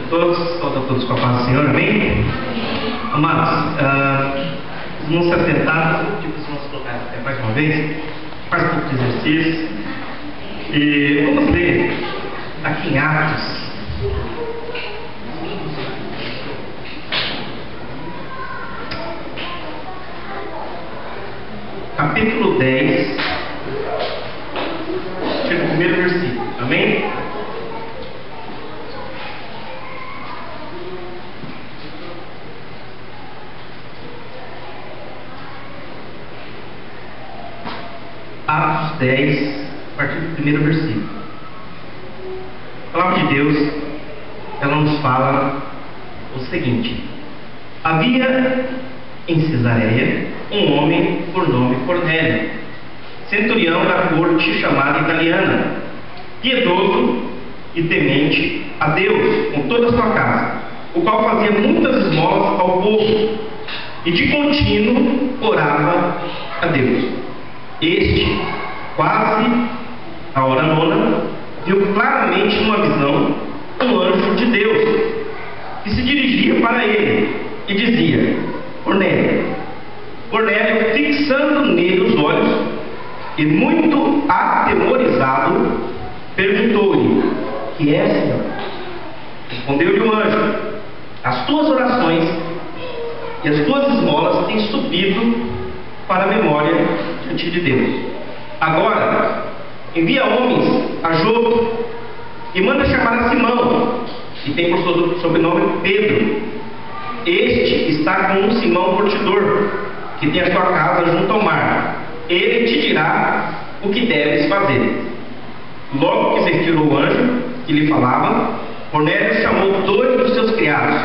todos, saúdo a todos com a paz do Senhor, amém? Amados, vamos se assentar, vamos colocar mais uma vez, faz um pouco de exercício, e vamos ler aqui em Atos, capítulo 10, chega o primeiro versículo, amém? Atos 10, a partir do primeiro versículo. A palavra de Deus, ela nos fala o seguinte: havia em Cesareia um homem por nome Cornélio, centurião da corte chamada italiana, piedoso e temente a Deus com toda a sua casa, o qual fazia muitas esmolas ao povo e de contínuo orava a Deus. Este, quase à hora nona, viu claramente numa visão um anjo de Deus que se dirigia para ele e dizia: Cornélio. Cornélio, fixando nele os olhos e muito atemorizado, perguntou-lhe: que é, Senhor? Respondeu-lhe o anjo: as tuas orações e as tuas esmolas têm subido para a memória diante de Deus. Agora, envia homens a Jope e manda chamar a Simão, que tem por sobrenome Pedro. Este está com um Simão curtidor, que tem a sua casa junto ao mar. Ele te dirá o que deves fazer. Logo que se retirou o anjo que lhe falava, Cornélio chamou 2 dos seus criados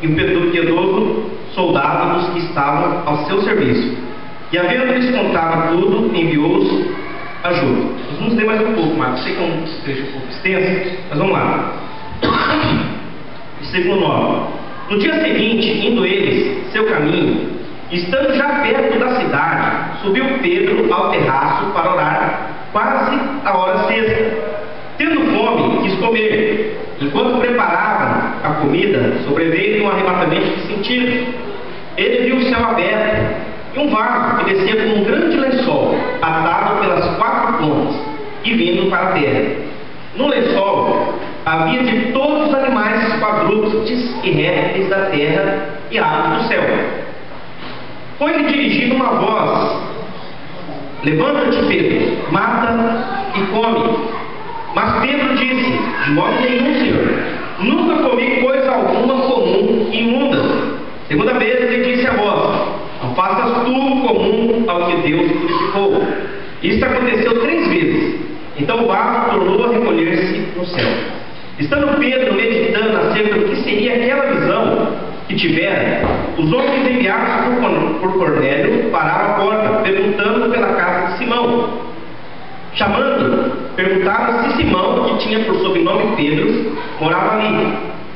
e um piedoso soldado dos que estavam ao seu serviço. E havendo-lhes contado tudo, enviou-os a Jope. Nós vamos ler mais um pouco, mas sei que é um trecho um pouco extenso, mas vamos lá. Versículo 9. No dia seguinte, indo eles seu caminho, estando já perto da cidade, subiu Pedro ao terraço para orar, quase a hora sexta. Tendo fome, quis comer. Enquanto preparavam a comida, sobreveio um arrebatamento de sentido. Ele viu o céu aberto e um vaso que descia com um grande lençol, atado pelas 4 pontas e vindo para a terra. No lençol havia de todos os animais quadrúpedes e répteis da terra e aves do céu. Foi-lhe dirigida uma voz: levanta-te, Pedro, mata e come. Mas Pedro disse: de modo nenhum, Senhor, nunca comi coisa alguma comum e imunda. Segunda vez ele disse a voz: não faças tu comum ao que Deus purificou. Isto aconteceu 3 vezes. Então o vaso tornou a recolher-se no céu. Estando Pedro meditando acerca do que seria aquela visão que tivera, os homens enviados por Cornélio pararam a porta, perguntando pela casa de Simão. Chamando, perguntaram se Simão, que tinha por sobrenome Pedro, morava ali.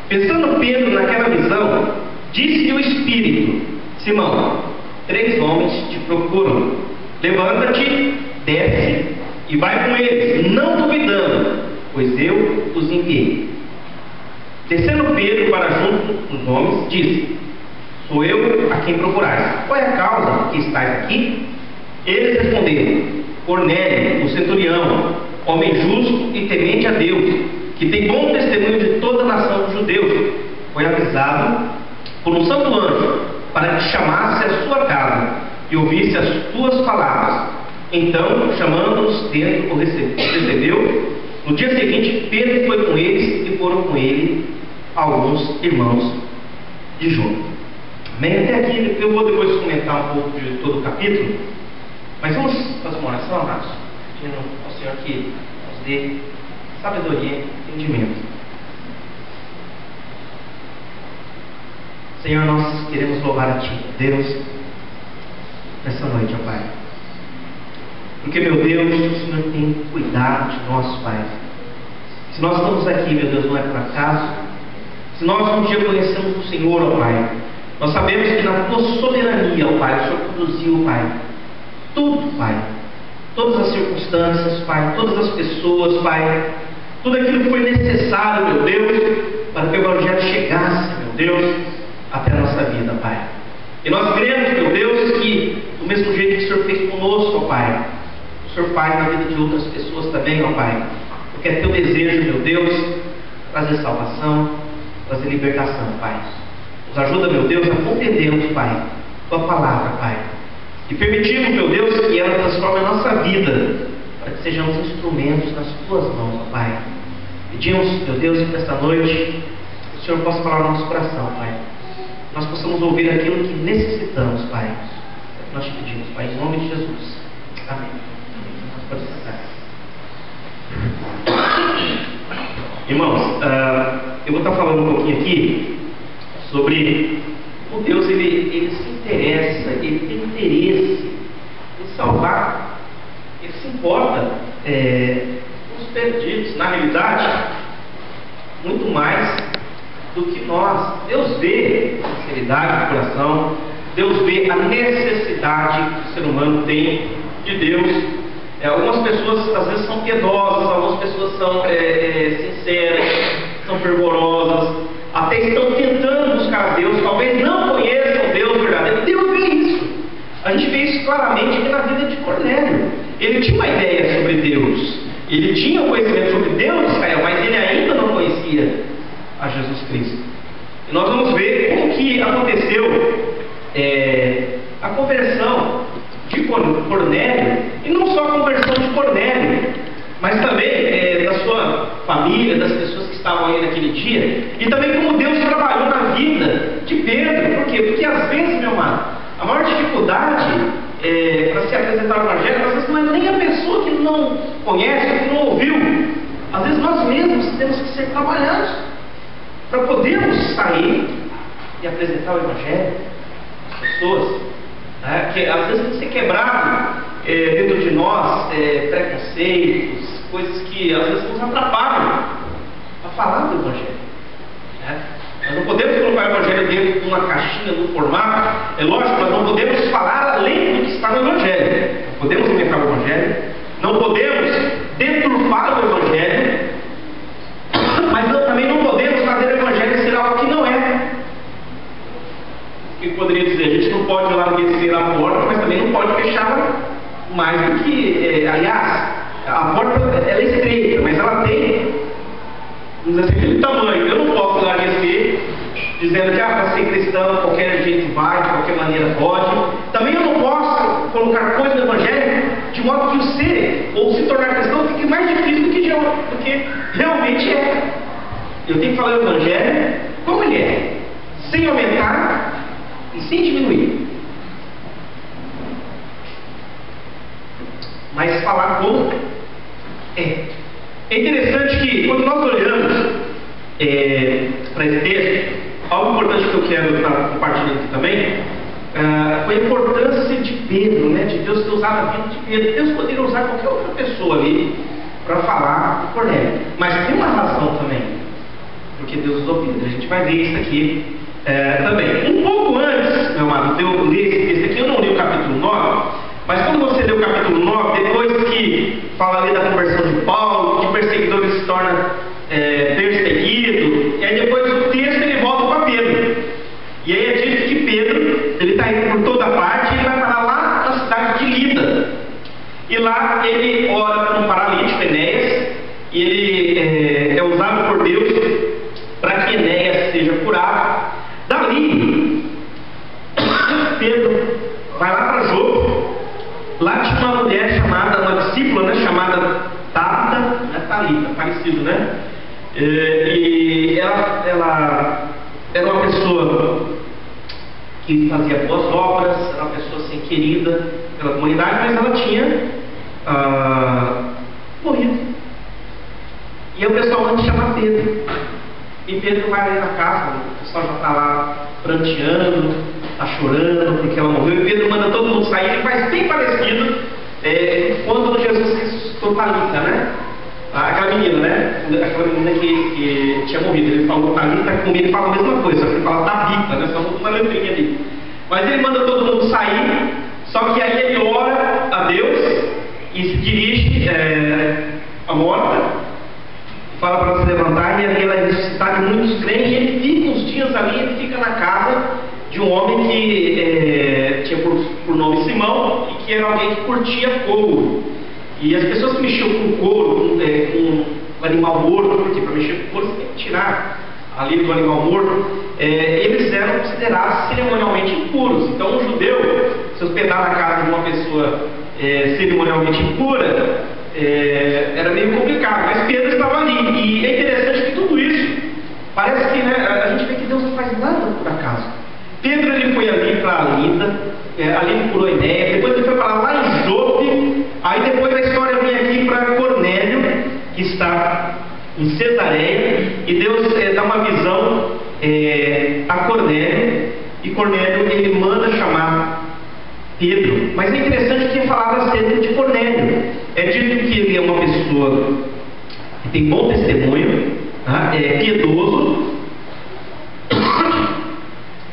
Pensando Pedro naquela visão, disse-lhe o Espírito: Simão, 3 homens te procuram. Levanta-te, desce e vai com eles, não duvidando, pois eu os enviei. Descendo Pedro para junto dos homens, disse: sou eu a quem procurais. Qual é a causa que estáis aqui? Eles responderam: Cornélio, o centurião, homem justo e temente a Deus, que tem bom testemunho de toda a nação dos judeus, foi avisado por um santo anjo para que chamasse a sua casa e ouvisse as tuas palavras. Então, chamando-os dentro, o recebeu. No dia seguinte, Pedro foi com eles e foram com ele alguns irmãos de Jope. Bem, até aqui eu vou depois comentar um pouco de todo o capítulo, mas vamos fazer uma oração, amados, pedindo ao Senhor que nos dê sabedoria e entendimento. Senhor, nós queremos louvar a Ti, Deus, nessa noite, ó Pai. Porque, meu Deus, o Senhor tem cuidado de nós, Pai. Se nós estamos aqui, meu Deus, não é por acaso. Se nós um dia conhecemos o Senhor, ó Pai, nós sabemos que na Tua soberania, ó Pai, o Senhor produziu, Pai, tudo, Pai. Todas as circunstâncias, Pai, todas as pessoas, Pai, tudo aquilo que foi necessário, meu Deus, para que o Evangelho chegasse, meu Deus, até a nossa vida, Pai. E nós cremos, meu Deus, que do mesmo jeito que o Senhor fez conosco, ó Pai, o Senhor faz na vida de outras pessoas também, ó Pai. Porque é teu desejo, meu Deus, trazer salvação, trazer libertação, Pai. Nos ajuda, meu Deus, a compreendermos, Pai, tua palavra, Pai. E permitimos, meu Deus, que ela transforme a nossa vida, para que sejamos instrumentos nas tuas mãos, ó Pai. Pedimos, meu Deus, que nesta noite o Senhor possa falar no nosso coração, Pai. Nós possamos ouvir aquilo que necessitamos, Pai. É o que nós te pedimos, Pai, em nome de Jesus. Amém. Nós podemos sentar. Irmãos, eu vou estar falando um pouquinho aqui sobre o Deus, ele se interessa, ele tem interesse em salvar, ele se importa com os perdidos. Na realidade, muito mais do que nós. Deus vê a sinceridade do coração, Deus vê a necessidade que o ser humano tem de Deus. Algumas pessoas às vezes são piedosas, algumas pessoas são sinceras, são fervorosas, até estão tentando buscar a Deus, talvez não conheçam Deus verdadeiro. Deus vê isso. A gente vê isso claramente aqui na vida de Cornélio. Ele tinha uma ideia sobre Deus, ele tinha um conhecimento sobre Deus de Israel, mas ele ainda não conhecia a Jesus Cristo. E nós vamos ver como que aconteceu a conversão de Cornélio, e não só a conversão de Cornélio, mas também da sua família, das pessoas que estavam aí naquele dia, e também como Deus trabalhou na vida de Pedro. Por quê? Porque às vezes, meu amado, a maior dificuldade para se apresentar o Evangelho, às vezes não é nem a pessoa que não conhece, que não ouviu. Às vezes nós mesmos temos que ser trabalhados para podermos sair e apresentar o Evangelho às pessoas. Que às vezes tem que ser quebrado dentro de nós preconceitos, coisas que às vezes nos atrapalham a falar do Evangelho. Nós não podemos colocar o Evangelho dentro de uma caixinha, num formato. É lógico, nós não podemos falar além do que está no Evangelho. Não podemos inventar o Evangelho, não podemos deturpar o Evangelho, mas também não podemos fazer o Evangelho ser algo que não é. O que poderia dizer? A gente não pode larguecer a porta, mas também não pode fechá-la mais do que... aliás, a porta ela é estreita, mas ela tem, vamos dizer assim, aquele tamanho. Eu não posso larguecer dizendo que para ser cristão qualquer jeito vai, de qualquer maneira pode. Também eu não posso colocar coisas no Evangelho de modo que o ser ou se tornar cristão fique mais difícil do que realmente é. Eu tenho que falar o Evangelho como ele é, sem aumentar e sem diminuir, mas falar como é. É interessante que quando nós olhamos para esse texto, algo importante que eu quero estar compartilhando aqui também foi a importância de Pedro, de Deus ter usado a vida de Pedro. Deus poderia usar qualquer outra pessoa ali para falar com Cornélio, mas tem uma razão também porque Deus usou Pedro. A gente vai ver isso aqui também. Um pouco antes, meu amado, de eu ler esse texto aqui, eu não li o capítulo 9, mas quando você lê o capítulo 9, depois que fala ali da conversão de Paulo, que perseguidor se torna perseguido, e aí depois o texto ele volta para Pedro. E aí é dito que Pedro, ele está indo por toda parte, e ele vai parar lá na cidade de Lida. E lá ele ora para um paralítico, Enéas, e ele é usado por Deus para que Enéas seja curado. Dali, Pedro vai lá para Jope. Lá tinha uma mulher chamada, uma discípula, chamada Tabita, Talita, parecido, e ela era uma pessoa que fazia boas obras, era uma pessoa assim, querida pela comunidade, mas ela tinha morrido. E aí o pessoal manda chamar Pedro. E Pedro vai ali na casa, o pessoal já está lá pranteando, está chorando porque ela morreu. E Pedro manda todo mundo sair. Ele faz bem parecido quando Jesus ressuscitou Talita, aquela menina, aquela menina que tinha morrido. Ele falou Talita, comigo ele fala a mesma coisa, só que ele fala Tabita, só uma letrinha ali. Mas ele manda todo mundo sair, só que aí ele ora a Deus e se dirige à morta. fala para se levantar e aquela necessidade de muitos creem, e ele fica uns dias ali, ele fica na casa de um homem que tinha por nome Simão, e que era alguém que curtia couro. E as pessoas que mexiam com couro, com animal morto, porque para mexer com couro você tem que tirar ali do animal morto, eles eram considerados cerimonialmente impuros. Então um judeu se hospedar na casa de uma pessoa cerimonialmente impura era meio complicado, mas Pedro estava ali. E é interessante que tudo isso parece que, né, a gente vê que Deus não faz nada por acaso. Pedro ele foi ali para Lida, ali ele curou a ideia, depois ele foi para lá em Jope, aí depois a história vem aqui para Cornélio, que está em Cesareia, e Deus dá uma visão a Cornélio, e Cornélio ele manda chamar Pedro. Mas é interessante que é falado acerca de Cornélio. É dito que ele é uma pessoa que tem bom testemunho, piedoso,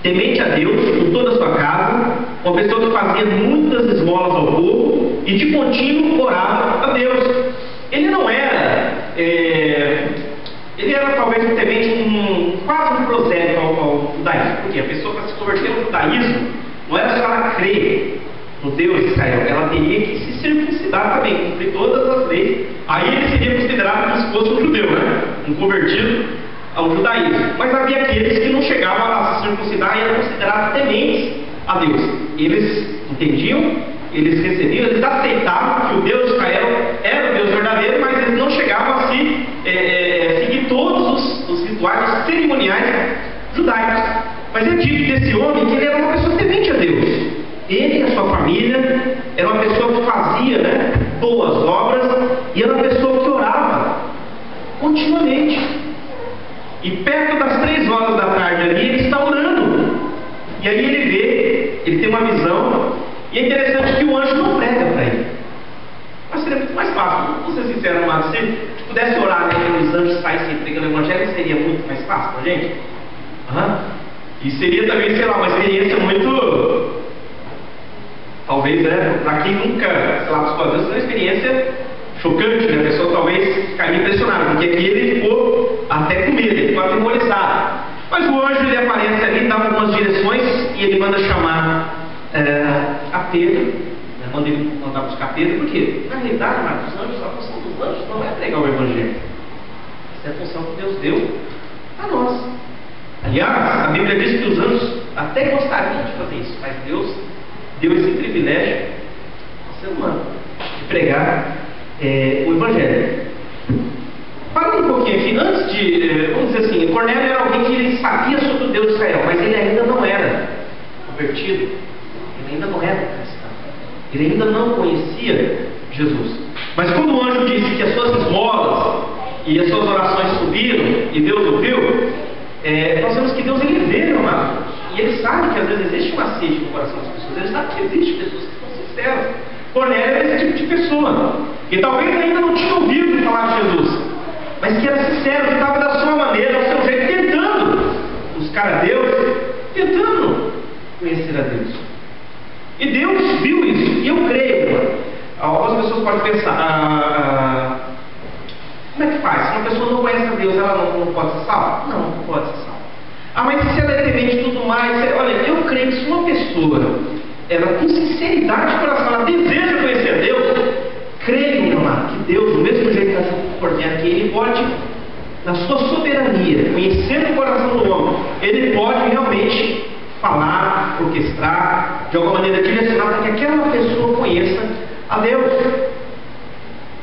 temente a Deus com toda a sua casa, uma pessoa que fazia muitas esmolas ao povo e de contínuo orava a Deus. Ele não era, ele era talvez um temente, quase um prosélito ao judaísmo, porque a pessoa para se converter ao judaísmo não era só ela crer no Deus de Israel, ela teria que se circuncidar também, cumprir todas as leis. Aí ele seria considerado como se fosse um judeu, né? Um convertido ao judaísmo. Mas havia aqueles que não chegavam a se circuncidar e eram considerados tementes a Deus. Eles entendiam, eles recebiam, eles aceitavam que o Deus de Israel era o Deus verdadeiro, mas eles não chegavam a seguir todos os rituais cerimoniais judaicos. Mas é dito desse homem que ele era uma pessoa temente a Deus. Ele e a sua família era uma pessoa que fazia, né, boas obras, e era uma pessoa que orava continuamente. E perto das 3 horas da tarde ali, ele está orando. E aí ele vê, ele tem uma visão, e é interessante que o anjo não prega para ele. Mas seria muito mais fácil, vou ser sincero, amado, se pudesse orar, né, que os anjos saíssem pregando o evangelho, seria muito mais fácil para a gente. E seria também, sei lá, uma experiência muito, talvez, né, para quem nunca, sei lá, buscou a Deus, é uma experiência chocante, né? A pessoa talvez ficaria impressionada, porque aqui ele ficou até com medo, ele ficou atemorizado. Mas o anjo ele aparece ali, dá algumas direções e ele manda chamar a Pedro, né? Manda ele mandar buscar Pedro, porque na realidade, os anjos, a função dos anjos não é pregar o evangelho, essa é a função que Deus deu a nós. Aliás, a Bíblia diz que os anjos até gostariam de fazer isso, mas Deus deu esse privilégio ao ser humano de pregar o evangelho. Falando um pouquinho aqui, antes de, vamos dizer assim, Cornélio era alguém que ele sabia sobre o Deus de Israel, mas ele ainda não era convertido, ele ainda não era cristão, ele ainda não conhecia Jesus. Mas quando o anjo disse que as suas esmolas e as suas orações subiram e Deus ouviu, nós vemos que Deus ele vê, meu amado, e ele sabe que às vezes existe uma sede no coração das pessoas, ele sabe que existem pessoas que são sinceras. Cornélio era esse tipo de pessoa, que talvez ainda não tinha ouvido falar de Jesus, mas que era sincero, que estava da sua maneira, ao seu jeito, tentando buscar a Deus, tentando conhecer a Deus. E Deus viu isso, e eu creio, algumas pessoas podem pensar, como é que faz? Se uma pessoa não conhece a Deus, ela não pode ser salva? Não pode ser salva. Mas se ela é temente e tudo mais, olha, eu creio que se uma pessoa, ela com sinceridade de coração, ela deseja conhecer a Deus, creio, meu amado, que Deus, do mesmo jeito que está se comportando aqui, Ele pode, na sua soberania, conhecendo o coração do homem, Ele pode realmente falar, orquestrar, de alguma maneira direcionar para que aquela pessoa conheça a Deus.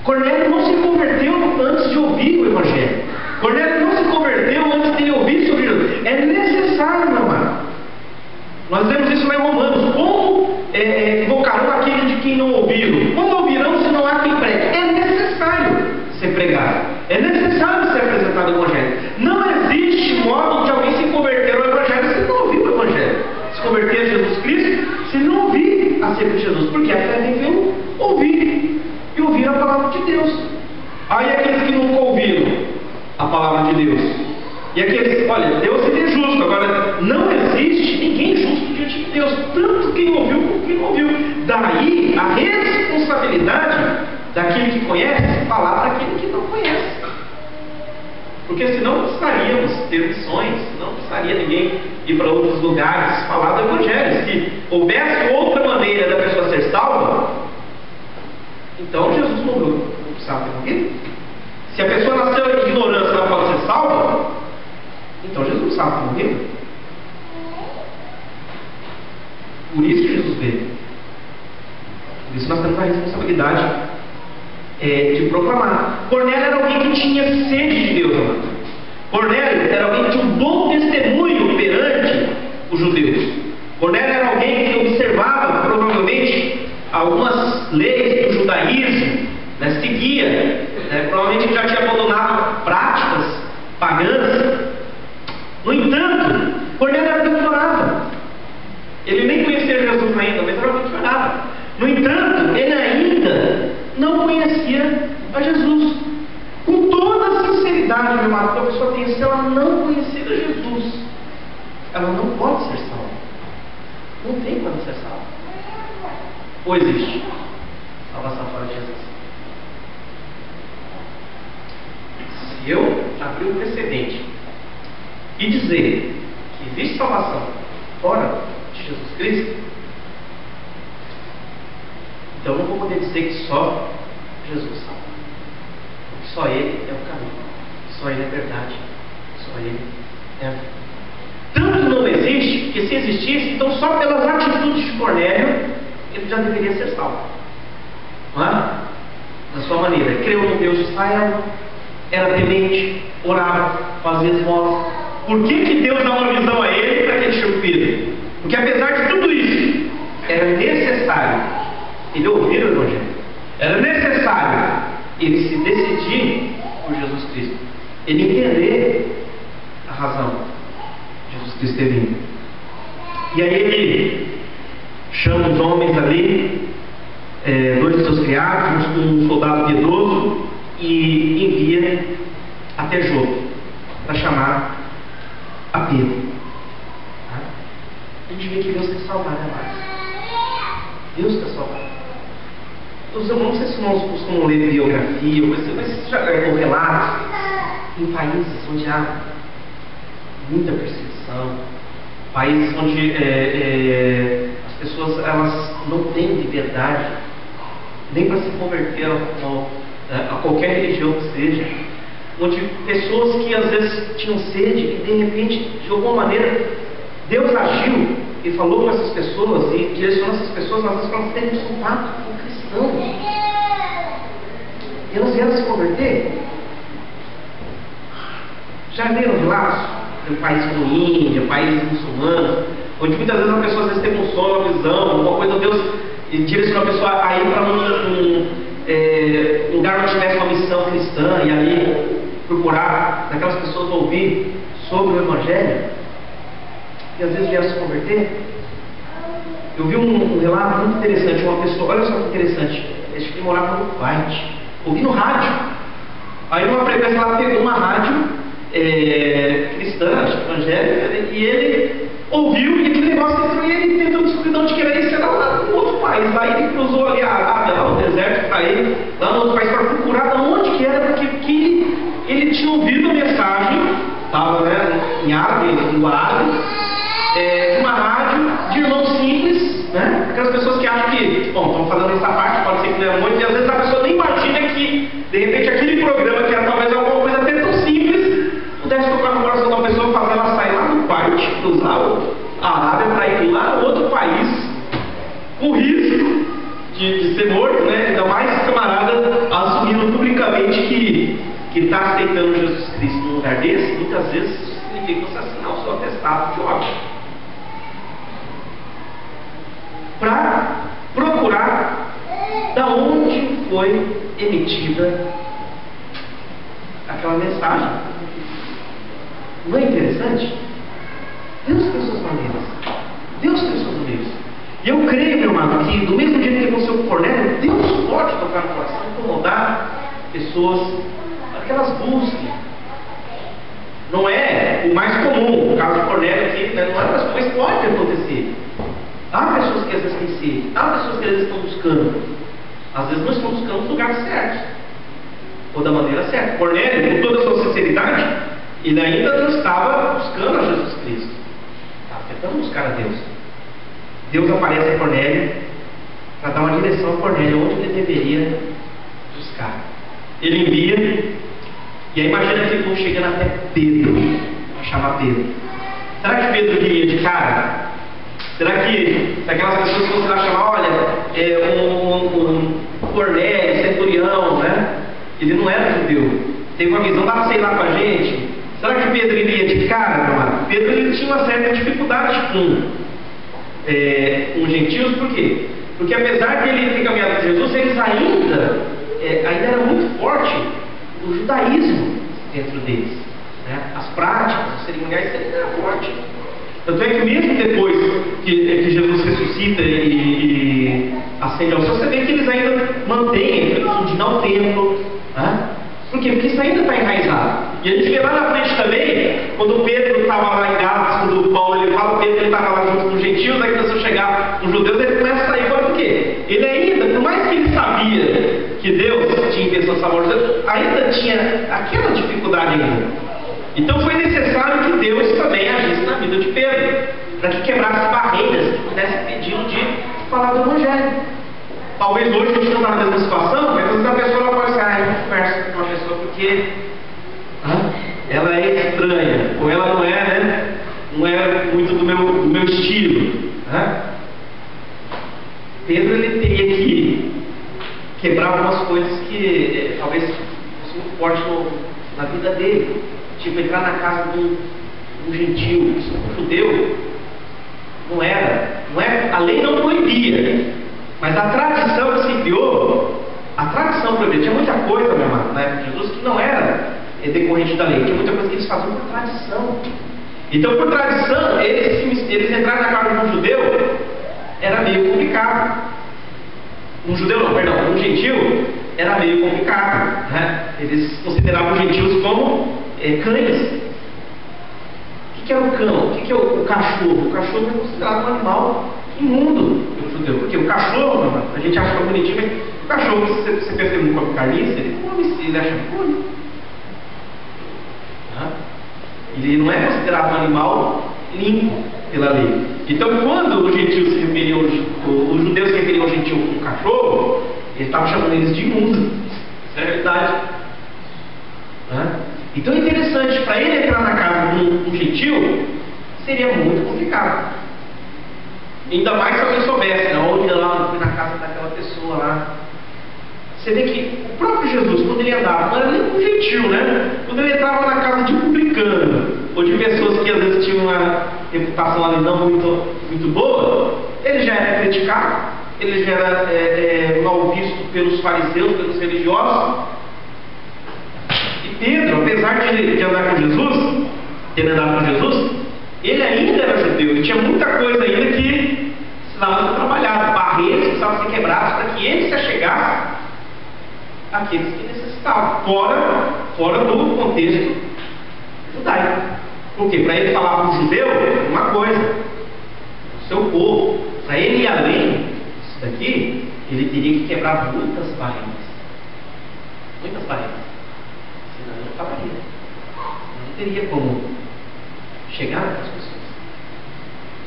Cornélio não se converteu antes de ouvir o Evangelho. Cornélio não se converteu antes de ouvir sobre Jesus. É necessário, meu amado. Nós vemos isso lá em Romanos. Como invocarão aquele de quem não ouviram? Como ouvirão se não há quem pregue? É necessário ser pregado. É necessário ser apresentado o Evangelho. Não existe modo de alguém se converter ao Evangelho se não ouvir o Evangelho. Se converter a Jesus Cristo se não ouvir acerca de Jesus. Porque a fé vem pelo ouvir. E ouvir a palavra de Deus. Aí aqueles que nunca ouviram a palavra de Deus. E aqueles, olha, Deus é justo. Agora, não existe ninguém justo diante de Deus. Tanto quem ouviu como quem não ouviu. Daí a responsabilidade daquele que conhece falar para aquele que não conhece. Porque senão não precisaríamos ter missões, não precisaria ninguém ir para outros lugares falar do Evangelho. Se houvesse outra maneira da pessoa ser salva, então Jesus morreu, não precisava ter morrido. Se a pessoa nasceu em ignorância, ela pode ser salva, então Jesus não precisava ter morrido. Por isso que Jesus veio. Por isso nós temos a responsabilidade de proclamar. Cornélio era alguém que tinha sede de Deus, amado. Cornélio era alguém que tinha um bom testemunho perante os judeus. Cornélio era alguém que observava, provavelmente, algumas leis do judaísmo, né, seguia, né, provavelmente já tinha abandonado práticas pagãs. No entanto, Cornélio era alguém que orava. Ele nem conhecia Jesus ainda, mas era alguém que orava. No entanto, ele ainda não conhecia a Jesus. Com toda a sinceridade, meu amado, que a pessoa tem, se ela não conhecer a Jesus, ela não pode ser salva. Não tem como ser salva. Ou existe salvação fora de Jesus? Se eu abrir um precedente e dizer que existe salvação fora de Jesus Cristo, então eu não vou poder dizer que só Jesus salva. Porque só Ele é o caminho, só Ele é a verdade, só Ele é a vida. Tanto não existe, que se existisse, então só pelas atitudes de Cornélio, ele já deveria ser salvo. Não é? Da sua maneira. Ele creu no Deus de Israel, era temente, orava, fazia esmolas. Por que Deus dá uma visão a ele para que ele chame Pedro? Porque apesar de tudo isso, era necessário ele ouvir o Evangelho. Era necessário ele se decidir por Jesus Cristo. Ele entender a razão de Jesus Cristo ter vindo. E aí ele chama os homens ali, dois de seus criados, um soldado piedoso, e envia até Jope para chamar a Pedro. A gente vê que Deus quer salvar, né, mas Deus quer salvar. Os irmãos, não sei se os irmãos costumam ler biografia, mas já ou relatos em países onde há muita perseguição, países onde as pessoas elas não têm liberdade nem para se converter a qualquer religião que seja, onde pessoas que às vezes tinham sede e de repente, de alguma maneira, Deus agiu e falou com essas pessoas e direcionou essas pessoas, às vezes para elas terem contato com cristãos. E elas vieram se converter. Já viram relatos de países como Índia, países muçulmanos, onde muitas vezes a pessoa às vezes teve um sonho, uma visão, alguma coisa, Deus direcionou a pessoa a ir para um lugar onde tivesse uma missão cristã e ali procurar daquelas pessoas ouvir sobre o Evangelho e às vezes vieram se converter. Eu vi um relato muito interessante, uma pessoa, olha só que interessante, acho que ele morava no Kuwait, ouvi no rádio, aí numa frequência ela pegou uma rádio cristã, evangélica, e ele ouviu e aquele negócio entrou e ele tentou descobrir de onde que era isso, era lá no outro país. Lá ele cruzou ali a Arábia, lá no deserto para ele, lá no outro país, para procurar de onde que era, porque ele tinha ouvido a mensagem, estava em árabe, em língua árabe, uma rádio de irmãos simples, né? Aquelas pessoas que acham que, bom, estão fazendo essa parte, pode ser que não é muito, e às vezes a pessoa nem imagina que, de repente, aquele programa que era talvez alguma coisa até tão simples, pudesse tocar no coração da pessoa, fazer ela sair lá do Kuwait, cruzar a Arábia para ir lá em outro país, com risco de ser morto, né? Ainda mais esse camarada assumindo publicamente que está aceitando Jesus Cristo num lugar desse, muitas vezes isso significa você assinar o seu atestado de óbito. Para procurar da onde foi emitida aquela mensagem. Não é interessante? Deus tem suas maneiras. Deus tem seus meios. E eu creio, meu amado, que do mesmo jeito que aconteceu com Cornélio, Deus pode tocar no coração, incomodar pessoas para que elas busquem. Não é o mais comum, o caso de Cornélio aqui, né? Não é mais comum, mas pode acontecer. Há pessoas que às vezes têm sede, há pessoas que às vezes estão buscando. Às vezes não estão buscando os lugares certos, ou da maneira certa. Cornélio, com toda a sua sinceridade, Ele ainda não estava buscando a Jesus Cristo, estava tentando buscar a Deus. Deus aparece a Cornélio para dar uma direção a Cornélio onde ele deveria buscar. Ele envia, e aí imagina que vão chegando até Pedro, para chamar Pedro. Será que Pedro iria de cara? Será que se aquelas pessoas fossem lá chamar, olha, um Cornélio, centurião, né? Ele não era judeu, teve uma visão, dá para sei lá com a gente. Será que Pedro iria de cara, meu amado? Pedro ele tinha uma certa dificuldade com os gentios, por quê? Porque apesar de ele ter caminhado com Jesus, eles ainda era muito forte o judaísmo dentro deles, né? As práticas, os cerimoniais ainda eram fortes. Tanto é que mesmo depois que Jesus ressuscita e ascende ao céu, você vê que eles ainda mantêm a tradição de ir ao templo, né? Por quê? Porque isso ainda está enraizado. E a gente vê lá na frente também, quando Pedro estava lá em Gálatas, quando Paulo ele fala, Pedro estava lá junto com os gentios, aí começou a chegar os judeus, ele começa a sair fora. Por quê? Ele ainda, por mais que ele sabia que Deus tinha intenção de salvar os judeus, ainda tinha aquela dificuldade ainda. Então foi necessário que Deus também agisse na vida de Pedro, para que quebrasse barreiras, que pudesse impedi-lo de falar do Evangelho. Talvez hoje a gente não está na mesma situação, mas às vezes a pessoa pode dizer, eu não converso com uma pessoa porque ela é estranha, ou ela não é, né? Não é muito do meu estilo. Né? Pedro ele teria que quebrar algumas coisas que talvez fossem muito fortes na vida dele. Tipo, entrar na casa de um gentil, isso um judeu não era, a lei não proibia, mas a tradição que se criou, a tradição proibia. Tinha muita coisa, meu irmão, na época de Jesus, que não era decorrente da lei, tinha muita coisa que eles faziam por tradição. Então, por tradição, eles entrarem na casa de um judeu era meio complicado. Um judeu não, perdão, um gentil era meio complicado, né? Eles consideravam os gentios como cães. O que era o cão? O que é o cachorro? O cachorro é considerado um animal imundo pelo judeu. Porque o cachorro, a gente acha que é bonitinho, mas o cachorro, se você pensa em come carniça, ele come, ele acha que come. Ele não é considerado um animal limpo pela lei. Então, quando os gentios se referiam, os judeus se referiam ao gentil como cachorro, eles estavam chamando eles de imundo. Isso é a realidade. Então é interessante, para ele entrar na casa de um gentil, seria muito complicado. Ainda mais se alguém soubesse, não, olha lá, eu fui na casa daquela pessoa lá. Você vê que o próprio Jesus, quando ele andava, não era nem um gentil, né? Quando ele entrava na casa de publicano, ou de pessoas que às vezes tinham uma reputação ali não muito boa, ele já era criticado, ele já era mal visto pelos fariseus, pelos religiosos. Pedro, apesar de andar com Jesus, ter andado com Jesus, ele ainda era judeu, ele tinha muita coisa ainda que precisava ser trabalhada, barreiras que precisavam ser quebradas para que ele se achegasse àqueles que necessitavam, fora do contexto judaico. Por quê? Para ele falar para o judeu, uma coisa, o seu povo, para ele ir além disso daqui, ele teria que quebrar muitas barreiras. Muitas barreiras. Senão ele não acabaria. Não teria como chegar às pessoas.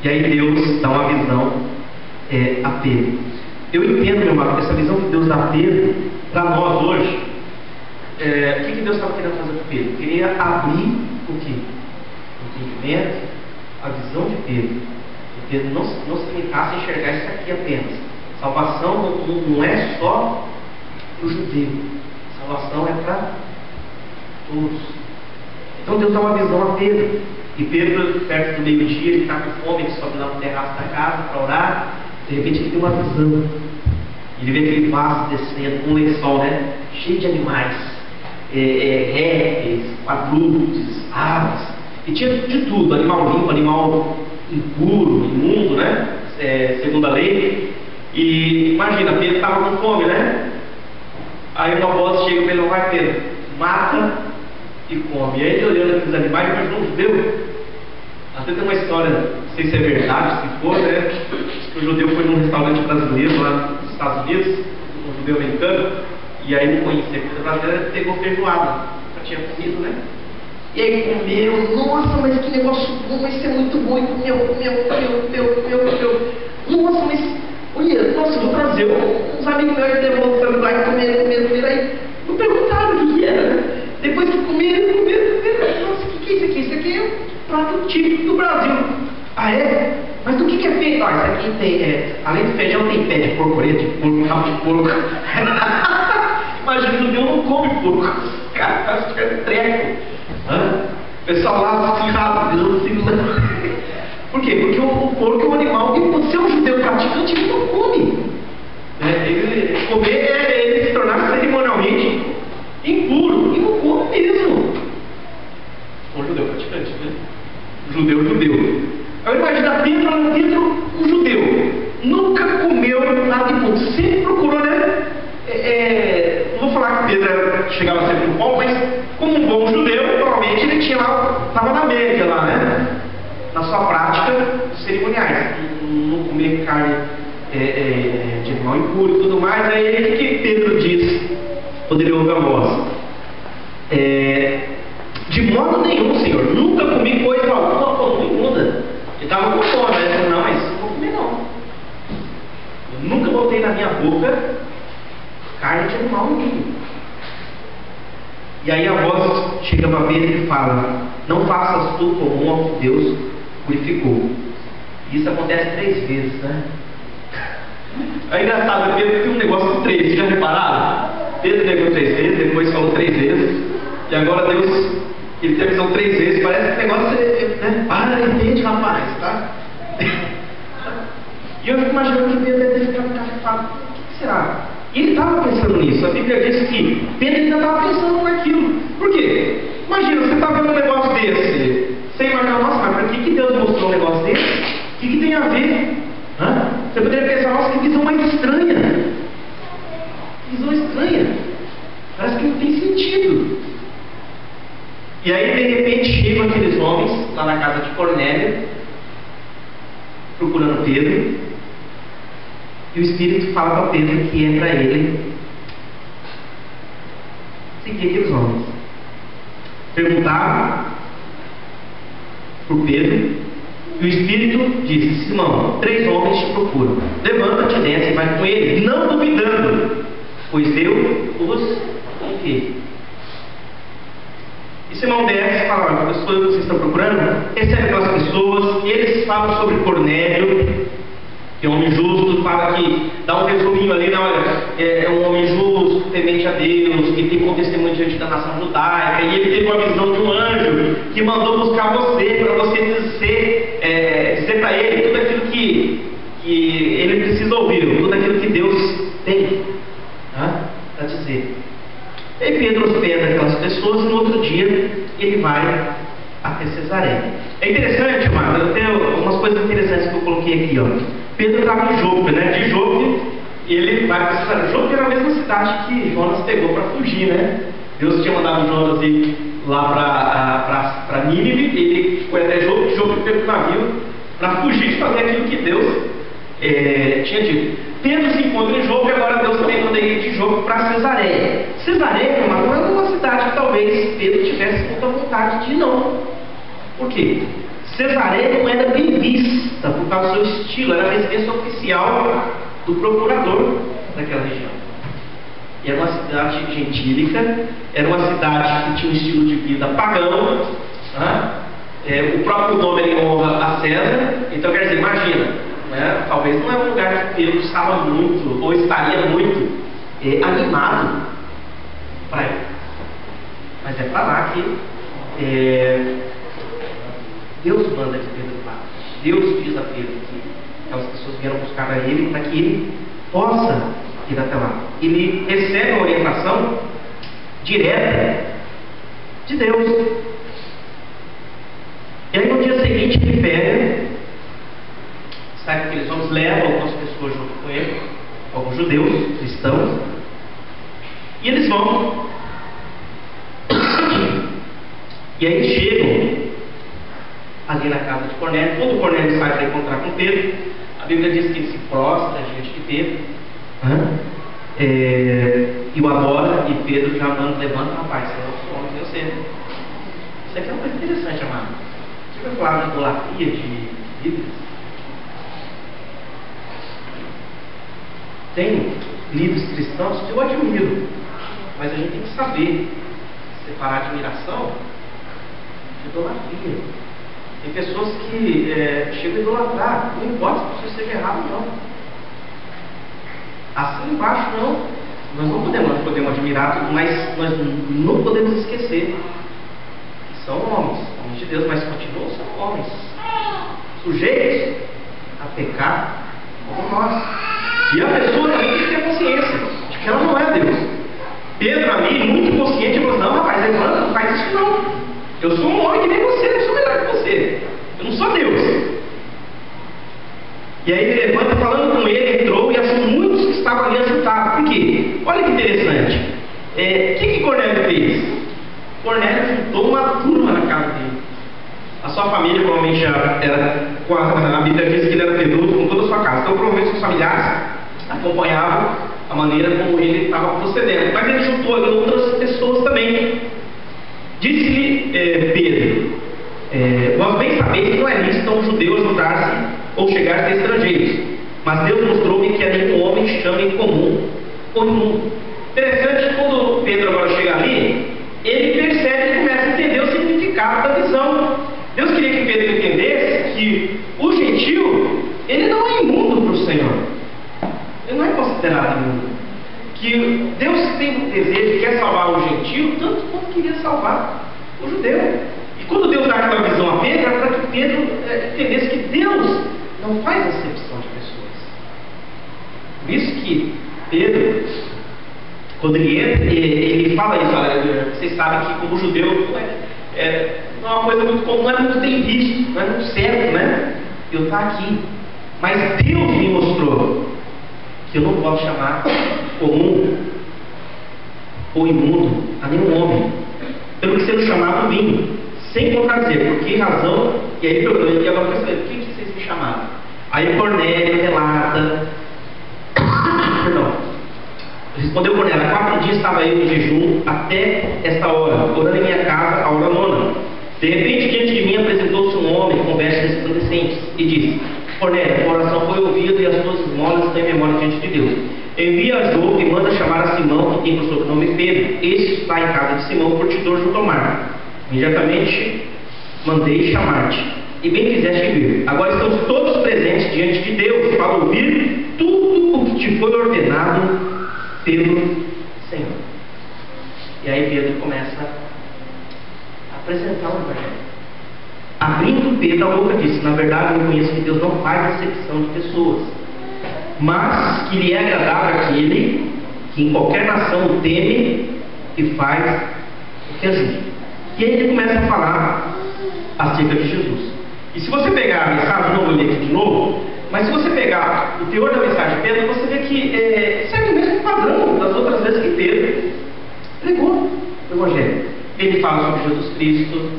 E aí Deus dá uma visão a Pedro. Eu entendo, meu irmão, essa visão que Deus dá a Pedro, para nós hoje, o que Deus estava querendo fazer com Pedro? Queria abrir o quê? O entendimento, a visão de Pedro. Que Pedro não se limitasse a enxergar isso aqui apenas. Salvação não é só para o judeu. Salvação é para todos. Então Deus dá uma visão a Pedro. E Pedro, perto do meio-dia, ele está com fome, ele sobe lá no terraço da casa para orar. De repente ele tem uma visão. Ele vê aquele vaso descendo com um lençol, né? Cheio de animais, répteis, quadrúpedes, aves. E tinha de tudo, animal limpo, animal impuro, imundo, né? Segundo a lei. E imagina, Pedro estava com fome, né? Aí uma voz chega para ele, vai Pedro, mata e come. E aí ele olhando aqueles animais, imaginou um judeu. Até tem uma história, não sei se é verdade, se for, né? Que o judeu foi num restaurante brasileiro lá nos Estados Unidos, um judeu americano, e aí não conhecia a comida brasileira, pegou feijoada, já tinha comido, né? E aí comeu, nossa, mas que negócio bom, mas isso é muito bom, e comeu. Nossa, mas, olha, nossa, eu vou trazer uns amigos meus devolvendo lá e comeram, aí não perguntaram o que era, né? Depois que comeram, nossa, o que é isso aqui? Isso aqui é um prato típico do Brasil. Ah, é? Mas do que é feito? Ah, isso aqui tem, além do feijão, tem pé de porco, orelha de porco, rabo de porco. Imagina, o judeu não come porco. Cara, parece que é treco. O pessoal lá se rasgando, Por quê? Porque o porco é um animal que, por ser um judeu praticante, ele não come. Comer é ele se tornar cerimonialmente impuro. E não come mesmo. Um judeu praticante, né? Judeu. Agora imagina Pedro, um judeu. Nunca comeu nada imundo. Sempre procurou, né? Não vou falar que Pedro chegava sempre no pão, mas como um bom judeu, provavelmente ele tinha lá, estava na média lá, né? Na sua prática dos cerimoniais. Não comer carne de animal impuro e tudo mais. Aí o que Pedro diz? Poderia ouvir a voz. De modo nenhum, Senhor, nunca comi coisa alguma como imunda. Ele estava com fome, né? Ele falou, não, mas não vou comer não. Eu nunca botei na minha boca carne de animal imundo. E aí a voz chega para Pedro e fala, não faças tu comum ao que Deus purificou. E isso acontece 3 vezes, né? É engraçado, Pedro tem um negócio com 3, vocês já repararam? Pedro negou 3 vezes, depois falou 3 vezes, e agora Deus, ele tem a visão 3 vezes, parece que o negócio né? Para, entende, rapaz, tá? E eu fico imaginando que Pedro deve ter ficado encafifado. O que será? E ele estava pensando nisso. A Bíblia diz que Pedro ainda estava pensando naquilo. Por quê? Imagina, você está vendo um negócio desse. Você imagina, nossa, mas para que Deus mostrou um negócio desse? O que tem a ver? Você poderia pensar, nossa, que visão mais estranha. Que visão estranha. Parece que não tem sentido. E aí, de repente, chegam aqueles homens lá na casa de Cornélio, procurando Pedro. E o Espírito fala para Pedro que é para ele seguir aqueles homens. Perguntaram por Pedro, e o Espírito disse, Simão, 3 homens te procuram. Levanta-te, desce e vai com eles, não duvidando, pois eu os enviei. E Simão desce e fala, olha, as coisas que vocês estão procurando, recebe aquelas pessoas, eles falam sobre Cornélio, que é um homem justo, fala que, dá um resuminho ali, né? Olha, é um homem justo, temente a Deus, que tem bom testemunho diante da nação judaica, e ele teve uma visão de um anjo que mandou buscar você, para você dizer para ele tudo aquilo que ele precisa ouvir, tudo aquilo que Deus tem para dizer. E aí Pedro hospeda aquelas pessoas, e no outro dia ele vai até Cesareia. É interessante, amado, eu tenho algumas coisas interessantes que eu coloquei aqui, ó. Pedro estava em Jope, né? De Jope, ele vai para Cesareia. Jope era a mesma cidade que Jonas pegou para fugir, né? Deus tinha mandado Jonas ir lá para Nínive, ele foi até Jope, Jope pegou o navio para fugir de fazer aquilo que Deus tinha dito. Pedro se encontra em Jope, agora Deus também manda ir de Jope para Cesareia. Cesareia, não é uma cidade que talvez Pedro tivesse muita vontade de ir, não. Por quê? Cesareia não era bem vista por causa do seu estilo, era a residência oficial do procurador daquela região. E era uma cidade gentílica, era uma cidade que tinha um estilo de vida pagão, o próprio nome era em honra a César, então quer dizer, imagina, né? Talvez não é um lugar que Pedro estava muito, ou estaria muito animado para ir. Mas é para lá que Deus manda que Pedro vá. Deus diz a Pedro que aquelas pessoas vieram buscar a ele para que ele possa ir até lá. Ele recebe a orientação direta de Deus. E aí no dia seguinte ele pega, sabe que aqueles homens levam algumas pessoas junto com ele, alguns judeus, cristãos, e eles vão. E aí eles chegam ali na casa de Cornélio. Quando Cornélio sai para encontrar com Pedro, a Bíblia diz que ele se prostra diante de Pedro, e o adora, e Pedro já manda, levanta, rapaz, você é o homem que eu sei. Isso aqui é uma coisa interessante, amado. Você vai falar de idolatria, de líderes? Tem líderes cristãos que eu admiro, mas a gente tem que saber separar admiração de idolatria. Tem pessoas que chegam a idolatrar, não importa se isso seja errado ou não. Assim embaixo não. Nós não podemos admirar tudo, mas nós não podemos esquecer que são homens de Deus, mas continuam sendo homens, sujeitos a pecar como nós. E a pessoa também tem que ter consciência de que ela não é Deus. Pedro ali, muito consciente, falou: não, rapaz, levanta, não faz isso não. Eu sou um homem que nem você, eu sou melhor que você. Eu não sou Deus. E aí ele levanta, falando com ele, entrou e achou muitos que estavam ali ajudados. Por quê? Olha que interessante. O que Cornélio fez? Cornélio juntou uma turma na casa dele. A sua família provavelmente já era, a Bíblia diz que ele era peludo com toda a sua casa. Então provavelmente seus familiares acompanhavam a maneira como ele estava procedendo. Mas ele juntou ali outras pessoas também. Disse-lhe Pedro: vós bem sabeis que não é lícito a um judeu ajudar-se ou chegar-se a estrangeiros, mas Deus mostrou-me que a nenhum homem chama em comum ou imundo. Interessante, quando Pedro agora chega ali, ele percebe e começa a entender o significado da visão. Deus queria que Pedro entendesse que o gentil, ele não é imundo para o Senhor, ele não é considerado imundo. Que Deus tem o desejo, quer salvar o gentil tanto quanto queria salvar o judeu. E quando Deus dá aquela visão a Pedro, é para que Pedro entendesse que Deus não faz acepção de pessoas. Por isso que Pedro, quando ele entra, ele fala isso: olha, vocês sabem que como judeu não é uma coisa muito comum, não é muito bem visto, não é muito certo, né? Eu estar aqui. Mas Deus me mostrou que eu não posso chamar comum ou imundo a nenhum homem, pelo que sendo chamado vinho, sem contradizer. Por que razão? E aí perguntou: e agora eu quero saber, por que vocês me chamaram? Aí Cornélio relata, perdão, respondeu Cornélio: há 4 dias estava eu em jejum até esta hora, orando em minha casa a hora 9. De repente, diante de mim apresentou-se um homem com vestes resplandecentes e disse: Cornélio, a oração foi ouvida e as tuas esmolas estão em memória diante de Deus. Envia a Jope e manda chamar a Simão, que tem por sobrenome Pedro. Este está em casa de Simão, curtidor junto ao mar. Imediatamente mandei chamar-te, e bem fizeste vir. Agora estamos todos presentes diante de Deus para ouvir tudo o que te foi ordenado pelo Senhor. E aí Pedro começa a apresentar o Evangelho. Abrindo Pedro a boca, disse: na verdade eu reconheço que Deus não faz acepção de pessoas, mas que lhe é agradável aquele que em qualquer nação o teme e faz o que é justo. E aí ele começa a falar acerca de Jesus. E se você pegar a mensagem, não vou ler aqui de novo, mas se você pegar o teor da mensagem de Pedro, você vê que segue o mesmo padrão das outras vezes que Pedro pregou o Evangelho. Ele fala sobre Jesus Cristo,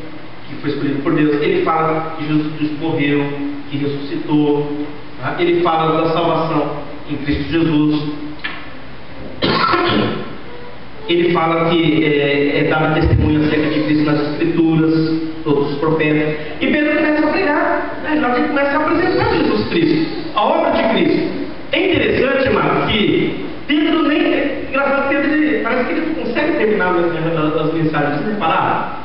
que foi escolhido por Deus. Ele fala que Jesus Cristo morreu, que ressuscitou. Tá? Ele fala da salvação em Cristo Jesus. Ele fala que é dado testemunho acerca de Cristo nas Escrituras, todos os profetas. E Pedro começa a pregar, né? Ele começa a apresentar Jesus Cristo, a obra de Cristo. É interessante, irmão, que Pedro nem... Engraçado, Pedro, parece que ele não consegue terminar as mensagens. Vocês repararam?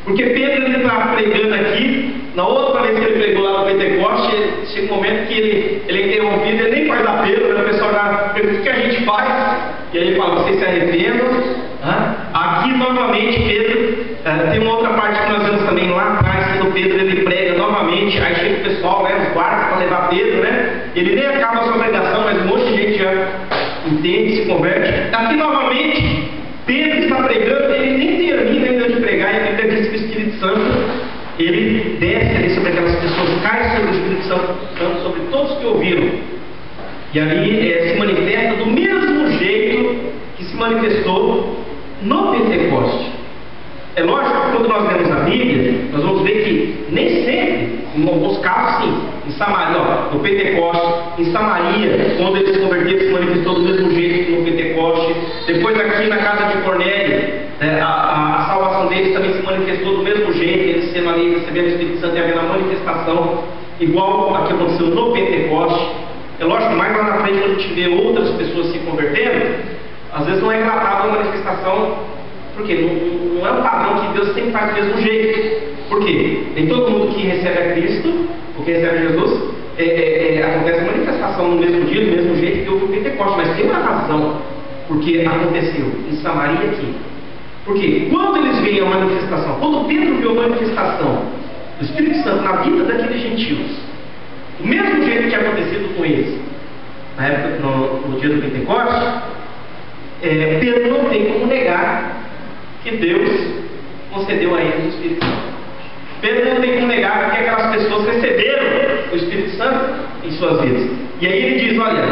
Porque Pedro está pregando aqui. Na outra vez que ele pregou lá no Pentecoste, chega um momento que ele é interrompido, ele nem faz apelo, né? O pessoal já pergunta: o que a gente faz? E aí ele fala: vocês se arrependam. Aqui novamente Pedro, tem uma outra parte que nós vemos também lá atrás, quando Pedro ele prega novamente, aí chega o pessoal, né, os guardas para levar Pedro, né? Ele nem acaba a sua pregação, mas um monte de gente já entende, se converte. Aqui novamente Pedro está pregando, ele nem termina ainda de pregar, e a Bíblia diz que o Espírito Santo ele desce ali sobre aquelas pessoas, cai sobre o Espírito Santo, sobre todos que ouviram. E ali se manifesta do mesmo jeito que se manifestou no Pentecoste. É lógico que quando nós lemos a Bíblia, nós vamos ver que nem sempre, em alguns casos sim, em Samaria, no Pentecoste, em Samaria, quando eles se converteram, se manifestou do mesmo jeito que no Pentecoste. Depois aqui na casa de Cornélio, A salvação deles também se manifestou do mesmo jeito, eles sendo ali, recebendo o Espírito Santo e havendo a manifestação igual a que aconteceu no Pentecoste. É lógico, mais lá na frente, quando a gente vê outras pessoas se convertendo, às vezes não é relatado a manifestação, porque não é um padrão que Deus sempre faz do mesmo jeito. Por quê? Nem todo mundo que recebe a Cristo, ou que recebe a Jesus, acontece a manifestação no mesmo dia, do mesmo jeito que houve o Pentecoste, mas tem uma razão porque aconteceu em Samaria aqui. Porque quando eles veem a manifestação, quando Pedro viu a manifestação do Espírito Santo na vida daqueles gentios, do mesmo jeito que tinha acontecido com eles na época, no dia do Pentecoste, Pedro não tem como negar que Deus concedeu a eles o Espírito Santo. Pedro não tem como negar que aquelas pessoas receberam o Espírito Santo em suas vidas. E aí ele diz, olha,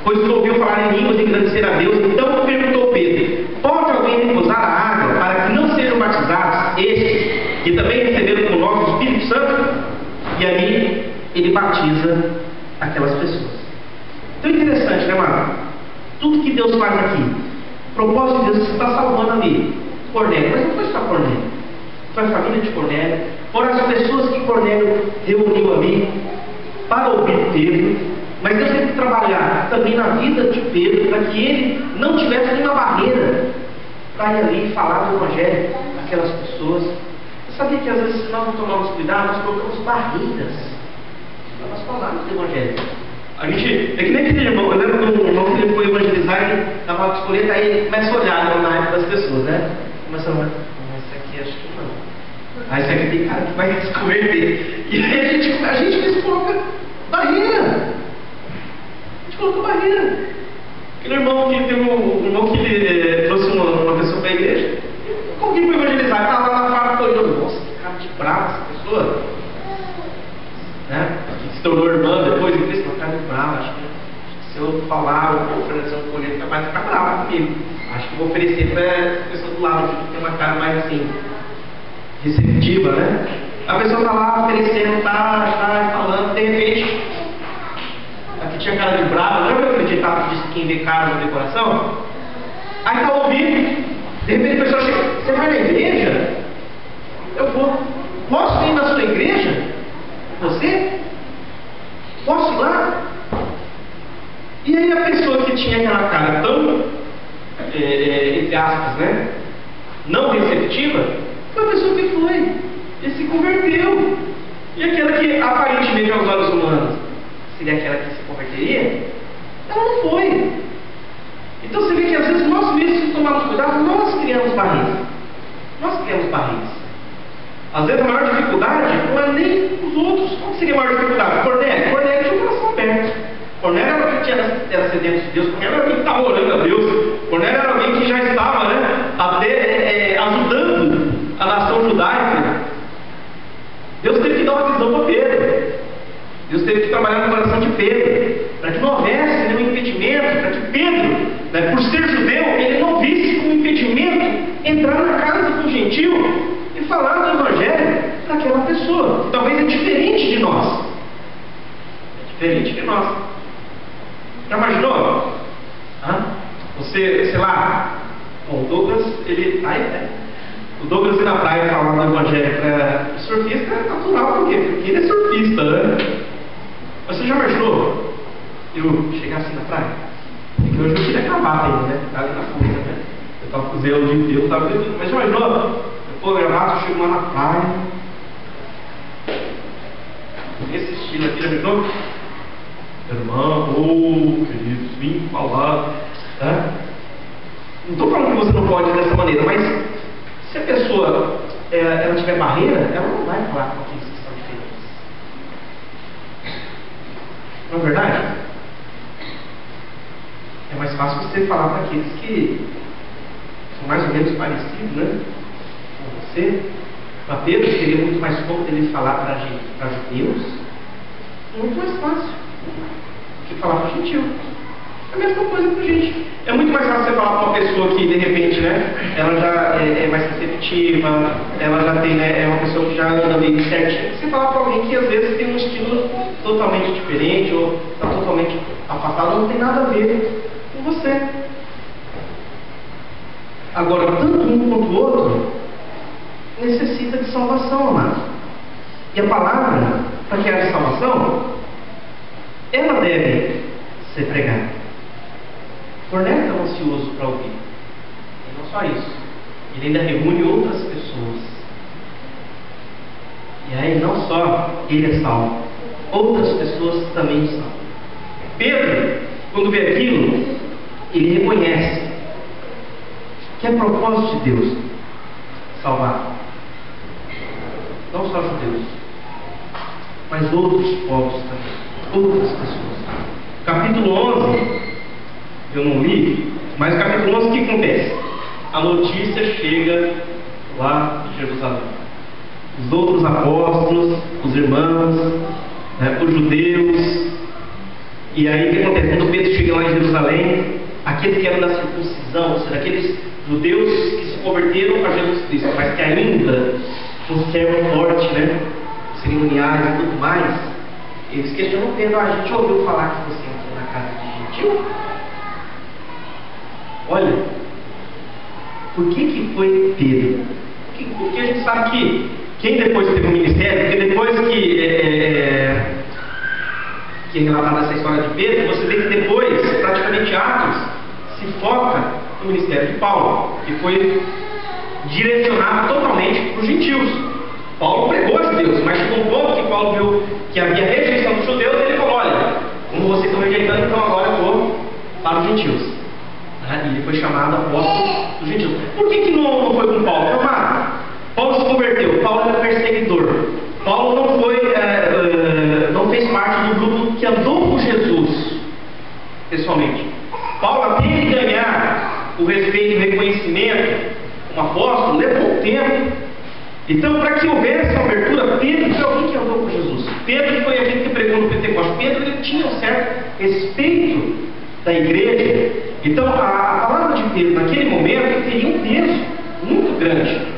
pois tu ouviu falar em línguas e engrandecer a Deus, então perguntou Pedro, pode alguém recusar a água para que não sejam batizados estes, que também receberam com nós o Espírito Santo? E aí ele batiza aquelas pessoas. Então é interessante, né, mano? Tudo que Deus faz aqui, o propósito de Deus está salvando ali Cornélio, mas não foi só Cornélio, foi a família de Cornélio, foram as pessoas que Cornélio reuniu ali para ouvir Pedro. Mas Deus tem que trabalhar também na vida de Pedro para que ele não tivesse nenhuma barreira para ir ali e falar do Evangelho àquelas pessoas. Você sabia que às vezes, se nós não tomarmos cuidado, nós colocamos barreiras para nós falarmos do Evangelho? A gente, é que nem aquele irmão, eu lembro do irmão que ele foi evangelizar e ele estava com escolher, aí ele começa a olhar na época das pessoas, né? Começa a olhar, esse aqui acho que não. Aí esse aqui tem cara que vai se converter. E aí a gente mesmo coloca barreira. Colocou barreira. Aquele irmão que tem um irmão que trouxe uma pessoa para a igreja, alguém foi evangelizar, estava lá na fala, olhando, nossa, que cara de brava essa pessoa, né? Que se tornou irmã depois, e disse, uma cara de brava, acho que se eu falar, eu vou oferecer um colher, vai ficar bravo comigo. Acho que vou oferecer para a pessoa do lado que tem uma cara mais assim, receptiva, né? A pessoa está lá oferecendo, tá falando, de repente, aqui tinha cara de bravo, lembra aquele ditado que disse quem vê cara não vê coração? Aí está ouvindo, de repente a pessoa chega, você vai na igreja? Eu vou. Posso ir na sua igreja? Você? Posso ir lá? E aí a pessoa que tinha aquela cara tão, entre aspas, né, não receptiva, foi a pessoa que foi e se converteu. E aquela que aparentemente aos olhos humanos seria aquela que se converteria, ela não foi. Então você vê que às vezes nós mesmos, se tomarmos cuidado, nós criamos barreiras. Nós criamos barreiras. Às vezes a maior dificuldade não é nem os outros. Qual seria a maior dificuldade? Cornélio tinha o coração aberto. Cornélio era alguém que era sedento de Deus. Cornélio era alguém que estava orando a Deus. Cornélio era alguém que já estava, né, até ajudando a nação judaica. Deus teve que dar uma visão para Pedro. Deus teve que trabalhar no coração de Pedro, para que não houvesse nenhum impedimento, para que Pedro, né, por ser judeu, ele não visse como impedimento entrar na casa do gentil e falar do Evangelho para aquela pessoa, que talvez é diferente de nós. É diferente de nós. Já imaginou? Você, sei lá, bom, o Douglas, ele tá aí, né? O Douglas ir na praia falar do Evangelho para o surfista é natural, por quê? Porque ele é surfista, né? Mas você já imaginou eu chegar assim na praia? É que hoje eu queria acabar ainda, né? Tá ali na força, né? Eu tava com o zelo o dia inteiro, tava tudo. Mas já imaginou? Eu gravado, eu chego lá na praia. Esse estilo aqui, já imaginou? Irmão, queridos, vim falar. Né? Não estou falando que você não pode dessa maneira, mas se a pessoa ela tiver barreira, ela não vai falar com aqueles que são diferentes. Não é verdade? É mais fácil você falar para aqueles que são mais ou menos parecidos, né, com você. Para Pedro seria muito mais cômodo ele falar para judeus, muito mais fácil do que falar para gentil. É a mesma coisa para a gente. É muito mais fácil você falar para uma pessoa que de repente, né, ela já é mais receptiva, ela já tem, né, é uma pessoa que já anda meio certinho. Você falar para alguém que às vezes tem um estilo totalmente diferente ou está totalmente afastado, não tem nada a ver com você. Agora, tanto um quanto o outro necessita de salvação, amado. E a palavra, para que haja salvação, ela deve ser pregada. Cornélio estava ansioso para ouvir. E não só isso, ele ainda reúne outras pessoas. E aí não só ele é salvo, outras pessoas também são. Pedro, quando vê aquilo, ele reconhece que é propósito de Deus salvar não só judeus, mas outros povos também, outras pessoas. Capítulo 11, eu não li, mas no capítulo 11 o que acontece? A notícia chega lá de Jerusalém. Os outros apóstolos, os irmãos, os judeus. E aí o que acontece? Quando Pedro chega lá em Jerusalém, aqueles que eram da circuncisão, ou seja, aqueles judeus que se converteram para Jesus Cristo, mas que ainda conservam forte, cerimoniais e tudo mais, eles questionam Pedro: a gente ouviu falar que você entrou na casa de gentil? Olha, por que foi Pedro? Porque a gente sabe que quem depois teve um ministério, porque depois que é relatada essa história de Pedro, você vê que depois, praticamente Atos, se foca no ministério de Paulo, que foi direcionado totalmente para os gentios. Paulo pregou aos judeus, mas chegou um ponto que Paulo viu que havia rejeição dos judeus, e ele falou: olha, como vocês estão rejeitando, então agora eu vou para os gentios. E ele foi chamado apóstolo dos gentios. Por que não foi com Paulo? Paulo se converteu, Paulo era perseguidor. Paulo não fez parte do grupo que andou com Jesus pessoalmente. Paulo, até ele ganhar o respeito e o reconhecimento como apóstolo, levou um tempo. Então, para que houvesse essa abertura, Pedro foi alguém que andou com Jesus. Pedro foi aquele que pregou no Pentecostes. Pedro, ele tinha um certo respeito da igreja. Então, a palavra de Pedro naquele momento teria um peso muito grande.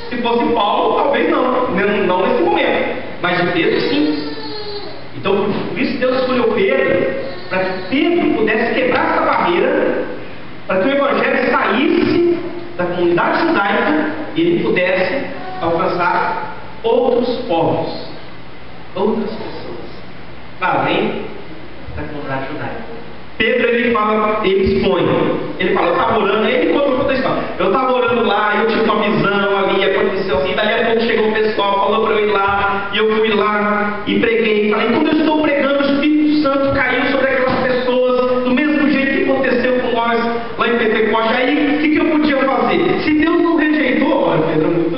Se fosse Paulo, talvez não nesse momento, mas de Pedro sim. Então, por isso Deus escolheu Pedro, para que Pedro pudesse quebrar essa barreira, para que o Evangelho saísse da comunidade judaica e ele pudesse alcançar outros povos, outras pessoas, para além da comunidade judaica. Pedro, ele expõe, ele fala: eu estava orando, ele conta toda a história. Eu estava orando lá, eu tive uma visão ali, aconteceu assim, daí a pouco chegou o pessoal, falou para eu ir lá, e eu fui lá e preguei. Falei: quando eu estou pregando, o Espírito Santo caiu sobre aquelas pessoas, do mesmo jeito que aconteceu com nós lá em Pentecostes. Aí, o que eu podia fazer? Se Deus não rejeitou, Pedro, muito,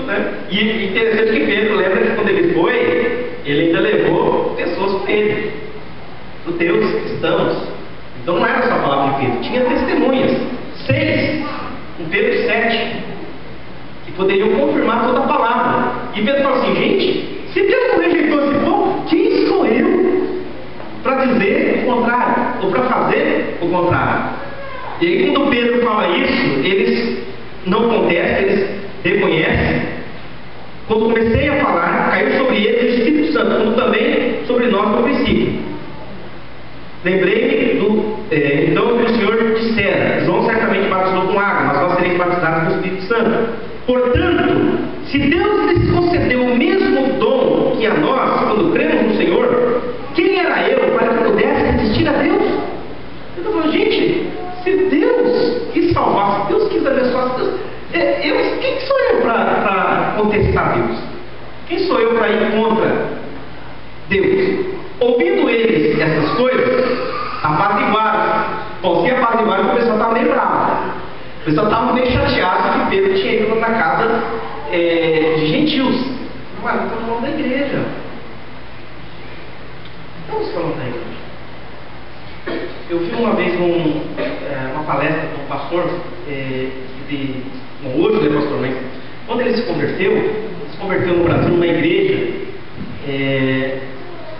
E interessante que Pedro, lembra que quando ele foi, ele ainda levou pessoas com ele, judeus, cristãos. Então não era só a palavra de Pedro, tinha testemunhas, 6, em Pedro 7, que poderiam confirmar toda a palavra. E Pedro falou assim: gente, se Deus não rejeitou esse povo, quem sou eu para dizer o contrário, ou para fazer o contrário? E aí, quando Pedro fala isso, eles não contestam, eles reconhecem. Quando comecei a falar, caiu sobre eles o Espírito Santo, como também sobre nós no princípio. Lembrei-me então que o Senhor dissera: João certamente batizou com água, mas vós sereis batizados com o Espírito Santo. Portanto, se Deus lhes concedeu o mesmo dom que a nós, quando cremos no Senhor, quem era eu para que pudesse resistir a Deus? Eu estou falando: gente, se Deus quis salvar, se Deus quis abençoar, se Deus, quem sou eu para contestar Deus? Quem sou eu para ir contra Deus? Ouvindo eles essas coisas, apaziguaram. Bom, se apaziguaram, o pessoal estava meio bravo. O pessoal estava meio chateado que Pedro tinha ido na casa de gentios. Mas não estamos falando da igreja. Estamos falando da igreja. Eu vi uma vez uma palestra de um pastor, hoje não é pastor, mas quando ele se converteu no Brasil, numa igreja,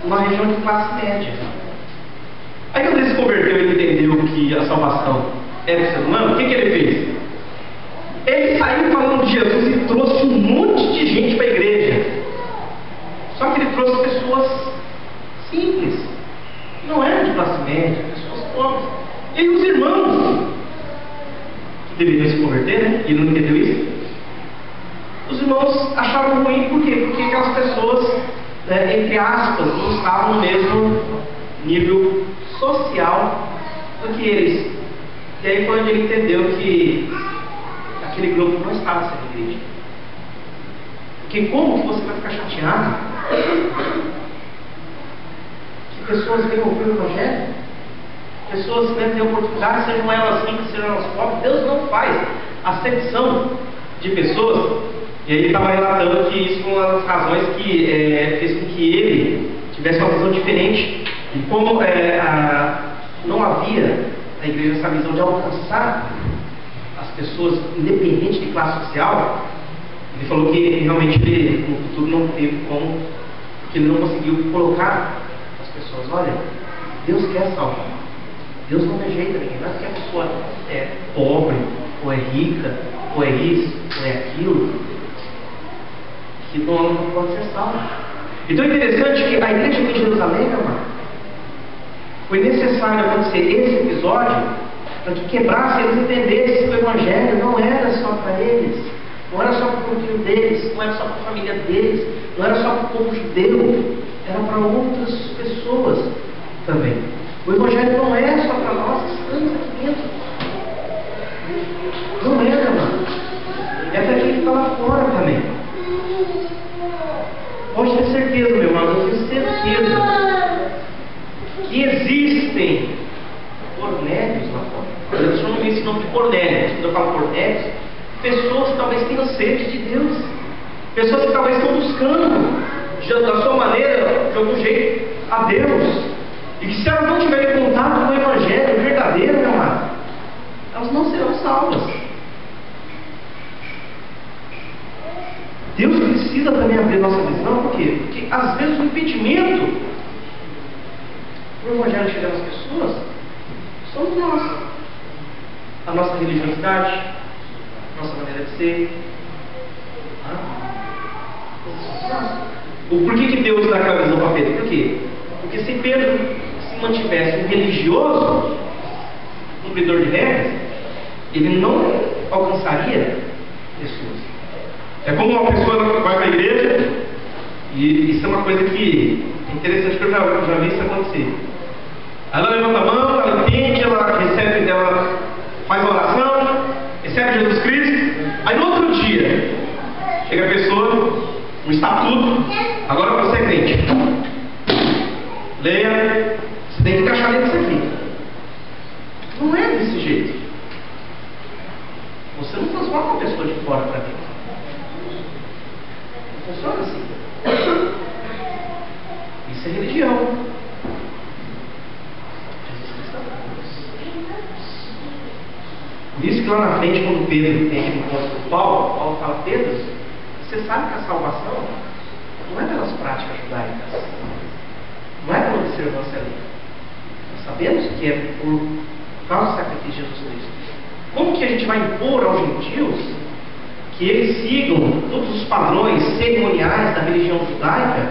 numa região de classe média. Aí quando ele se converteu, ele entendeu que a salvação era do ser humano. O que ele fez? Ele saiu falando de Jesus e trouxe um monte de gente para a igreja. Só que ele trouxe pessoas simples, não eram de classe média, pessoas pobres. E os irmãos, que deveriam se converter, né? E ele não entendeu isso. Os irmãos acharam ruim, por quê? Porque aquelas pessoas, entre aspas, não estavam no mesmo nível social do que eles. E aí foi onde ele entendeu que aquele grupo não estava sendo igreja. Porque como que você vai ficar chateado que pessoas venham ouvir o Evangelho? Pessoas que têm oportunidade, sejam elas ricas, sejam elas pobres. Deus não faz acepção de pessoas. E aí ele estava relatando que isso foi uma das razões que fez com que ele tivesse uma visão diferente. E como não havia na igreja essa visão de alcançar as pessoas, independente de classe social, ele falou que realmente ele, no futuro não teve como, porque ele não conseguiu colocar as pessoas: olha, Deus quer salvar, Deus não rejeita ninguém, não é porque a pessoa é pobre, ou é rica, ou é isso, ou é aquilo, que não pode ser salvo. Então é interessante que a igreja de Jerusalém, meu irmão, foi necessário acontecer esse episódio para que quebrasse, eles entendessem que o Evangelho não era só para eles, não era só para o povo deles, não era só para a família deles, não era só para o povo judeu, era para outras pessoas também. O Evangelho não é só para nós que estamos aqui dentro. Não é, meu irmão. É para quem está lá fora também. Pode ter certeza, meu irmão, eu tenho certeza que existem Cornélios lá fora. Eu não me esse nome de Cornélio. Quando eu falo Cornélios, pessoas que talvez tenham sede de Deus, pessoas que talvez estão buscando da sua maneira, de algum jeito, a Deus, e que se elas não tiverem contato com o Evangelho verdadeiro, meu amado, elas não serão salvas. Deus precisa também abrir nossa visão. Por quê? Porque às vezes o impedimento para o Evangelho chegar às pessoas somos nós. A nossa religiosidade, a nossa maneira de ser. Por que Deus dá aquela visão para Pedro? Por quê? Porque se Pedro se mantivesse um religioso, cumpridor de regras, ele não alcançaria pessoas. É como uma pessoa vai para a igreja, e isso é uma coisa que é interessante, que eu já vi isso acontecer. Ela levanta a mão, ela entende, ela recebe, ela faz a oração, recebe Jesus Cristo. Aí no outro dia, chega a pessoa, um estatuto: agora você é crente. Leia, você tem que encaixar dentro disso aqui. Não é desse jeito. Você não transforma uma pessoa de fora para dentro. Não funciona assim. Isso é religião. Por isso que lá na frente, quando Pedro tem aquele encontro com Paulo fala: Pedro, você sabe que a salvação não é pelas práticas judaicas, não é pela observância ali. Nós sabemos que é por causa do sacrifício de Jesus Cristo. Como que a gente vai impor aos gentios que eles sigam todos os padrões cerimoniais da religião judaica,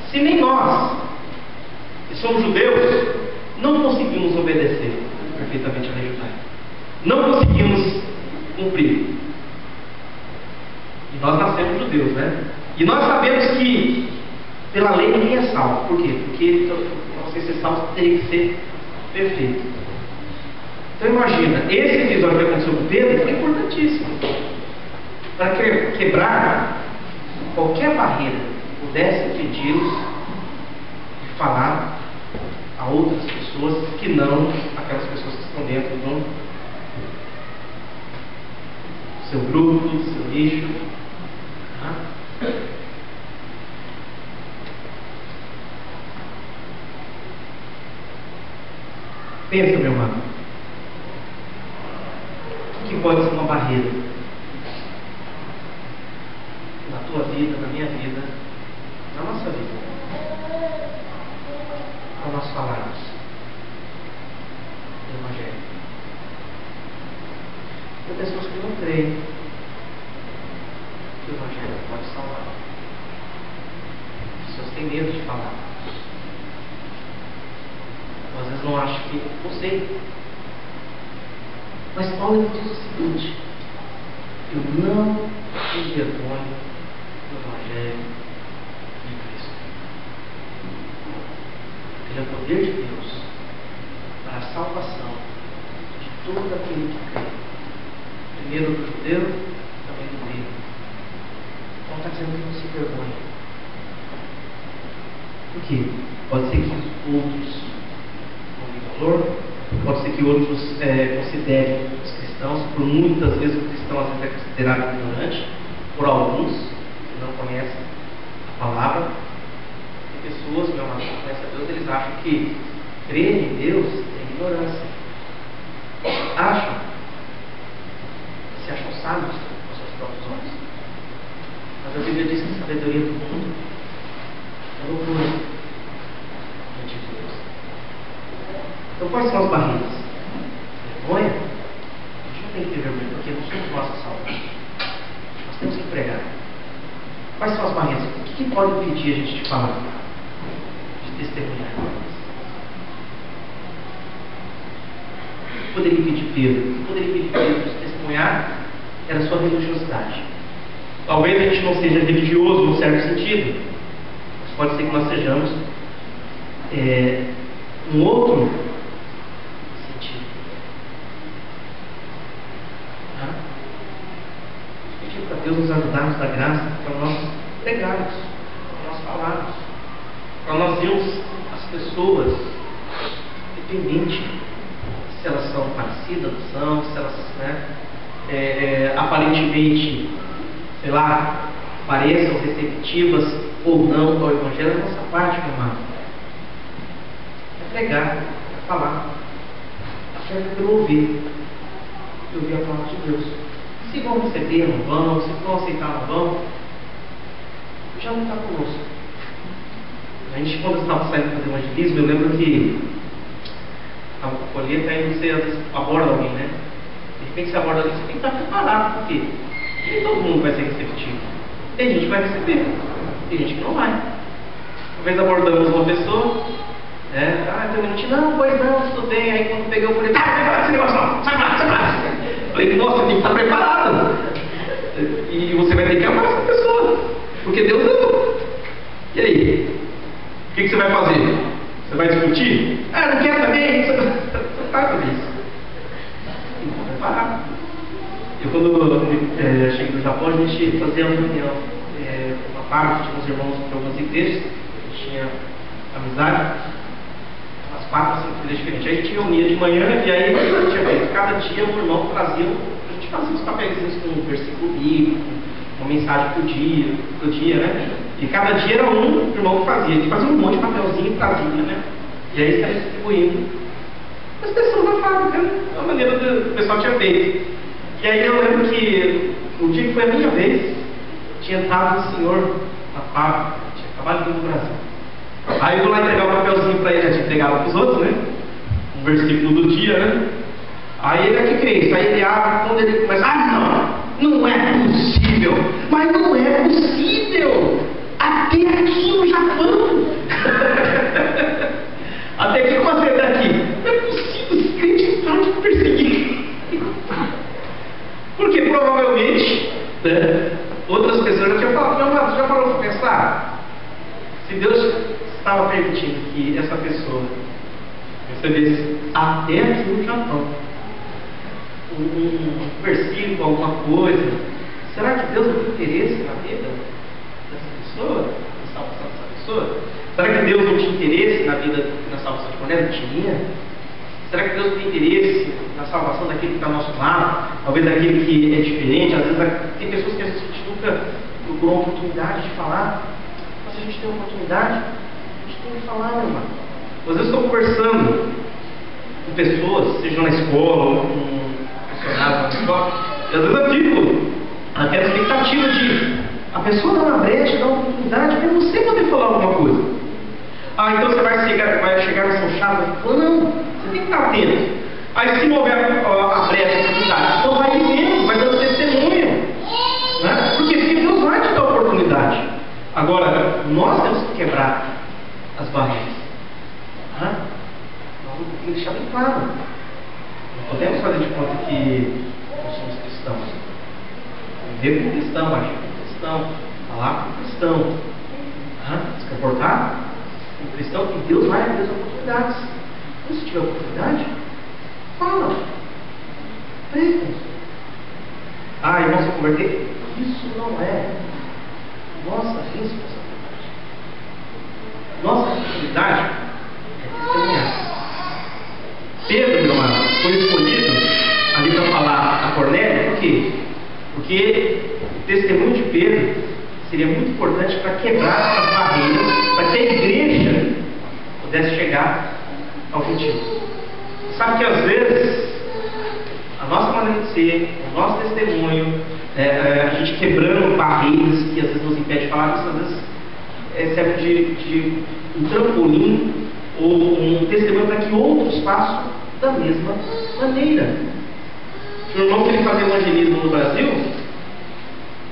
se nem nós, que somos judeus, não conseguimos obedecer perfeitamente a lei judaica? Não conseguimos cumprir. E nós nascemos judeus, né? E nós sabemos que pela lei ninguém é salvo. Por quê? Porque para você ser salvo teria que ser perfeito. Então imagina, esse episódio que aconteceu com Pedro foi importantíssimo para quebrar qualquer barreira que pudesse impedi-los de falar a outras pessoas que não aquelas pessoas que estão dentro do seu grupo, do seu nicho. Pensa, meu irmão, o que pode ser uma barreira na tua vida, na minha vida, na nossa vida, para nós falarmos do Evangelho? Tem pessoas que não creem que o Evangelho pode salvar. As pessoas têm medo de falar. Às vezes não acham que eu sei. Mas Paulo ele diz o seguinte: eu não me vergonho do Evangelho de Cristo. Ele é o poder de Deus para a salvação de todo aquele que crê. Primeiro do judeu, também do grego. Então está dizendo que não se vergonha. Por quê? Pode ser que outros não dêem valor, pode ser que outros considerem os cristãos, por muitas vezes o cristão às vezes é considerado ignorante, por alguns que não conhecem a palavra. Tem pessoas, meu amado, que não conhecem a Deus, eles acham que crer em Deus é ignorância. Se acham sábios com seus próprios olhos. Mas a Bíblia diz que a sabedoria do mundo é loucura diante de Deus. Então, quais são as barreiras? Vergonha? A gente não tem que ter vergonha, porque não somos nós que salvamos. Nós temos que pregar. Quais são as barreiras? O que pode impedir a gente de falar? De testemunhar? O que poderia impedir Pedro? O que poderia impedir Pedro de testemunhar era a sua religiosidade. Talvez a gente não seja religioso no certo sentido, mas pode ser que nós sejamos um outro sentido. Pedir para Deus nos ajudar, nos dar graça para nós pregarmos, para nós falarmos, para nós vermos as pessoas, independente se elas são parecidas, não são, se elas aparentemente, sei lá, pareçam receptivas ou não ao Evangelho. É a nossa parte, meu amado. É pregar, é falar. A fé é pelo ouvir. E ouvir a palavra de Deus. Se vão receber, não vão. Se vão aceitar, não vão. Já não está conosco. A gente, quando estava saindo para o evangelismo, eu lembro que a colheita aí você às vezes aborda alguém, né? De repente você aborda alguém, você tem que estar preparado. Por quê? Nem todo mundo vai ser receptivo. Tem gente que vai receber, tem gente que não vai. Uma vez abordamos uma pessoa, tem um minutinho, não, pois não, tudo bem. Aí quando peguei, eu falei, esse negócio não, sai pra lá. Falei, nossa, tem que estar preparado. E você vai ter que amar essa pessoa, porque Deus ama. E aí? O que você vai fazer? Você vai discutir? Não quer também? Você não vai fazer isso. Tem que estar preparado. Eu, quando cheguei no Japão, a gente fazia uma reunião, uma parte, tinha uns irmãos de algumas igrejas, a gente tinha amizade, umas 4 ou 5 igrejas diferentes. Aí a gente reunia de manhã e aí a gente tinha feito, cada dia um irmão trazia, a gente fazia uns papéis com um versículo bíblico, uma mensagem pro dia, né? E cada dia era um irmão que fazia. A gente fazia um monte de papelzinho e trazia, né? E aí está distribuindo as pessoas da fábrica, da maneira que o pessoal tinha feito. E aí eu lembro que o dia que foi a minha vez, tinha entrado um senhor na fábrica, tinha acabado de vir do Brasil. Aí eu vou lá entregar o papelzinho para ele, já tinha entregado para os outros, né? Um versículo do dia, né? Aí ele, o que é isso? Aí ele abre, quando ele começa, não é possível, mas não é possível, até aqui no Japão. Até aqui, como você está aqui? Não é possível, os crentes param de perseguir. Porque provavelmente, outras pessoas já tinham falado, meu amado, já parou para pensar? Se Deus estava permitindo que essa pessoa recebesse até aqui no Japão um versículo, alguma coisa, será que Deus não tem interesse na vida dessa pessoa, na salvação dessa pessoa? Será que Deus não tinha interesse na vida, na salvação de Cornélio? Tinha. Será que Deus tem interesse na salvação daquele que está ao nosso lado? Talvez daquele que é diferente. Às vezes tem pessoas que a gente nunca procurou a oportunidade de falar. Mas se a gente tem uma oportunidade, a gente tem que falar, meu irmão. Às vezes eu estou conversando com pessoas, seja na escola ou com funcionários na escola, e às vezes eu fico naquela expectativa de a pessoa dar uma brecha, dar uma oportunidade para você poder falar alguma coisa. Então você vai chegar no seu chato e falar, não, você tem que estar atento. Aí se não houver a brecha, a oportunidade, então vai vivendo, vai dando testemunho. Né? Porque Deus vai te dar oportunidade. Agora, nós temos que quebrar as barreiras. Nós temos que deixar bem claro. podemos fazer de conta que nós somos cristãos. Viver como cristão, agir como cristão, falar como cristão, se comportar como cristão, que Deus vai abrir as oportunidades. E se tiver oportunidade, fala. Prega. Irmão, se converter? Isso não é nossa responsabilidade. Nossa responsabilidade é testemunhar. Pedro, meu amado, foi escolhido ali para falar a Cornélio, por quê? Porque o testemunho de Pedro seria muito importante para quebrar as barreiras, para que a igreja pudesse chegar ao gentio. Sabe que às vezes a nossa maneira de ser, o nosso testemunho, a gente quebrando barreiras que às vezes nos impede de falar, isso às vezes serve de um trampolim ou um testemunho para que outros façam da mesma maneira. Tinha um irmão que ele fazia evangelismo no Brasil,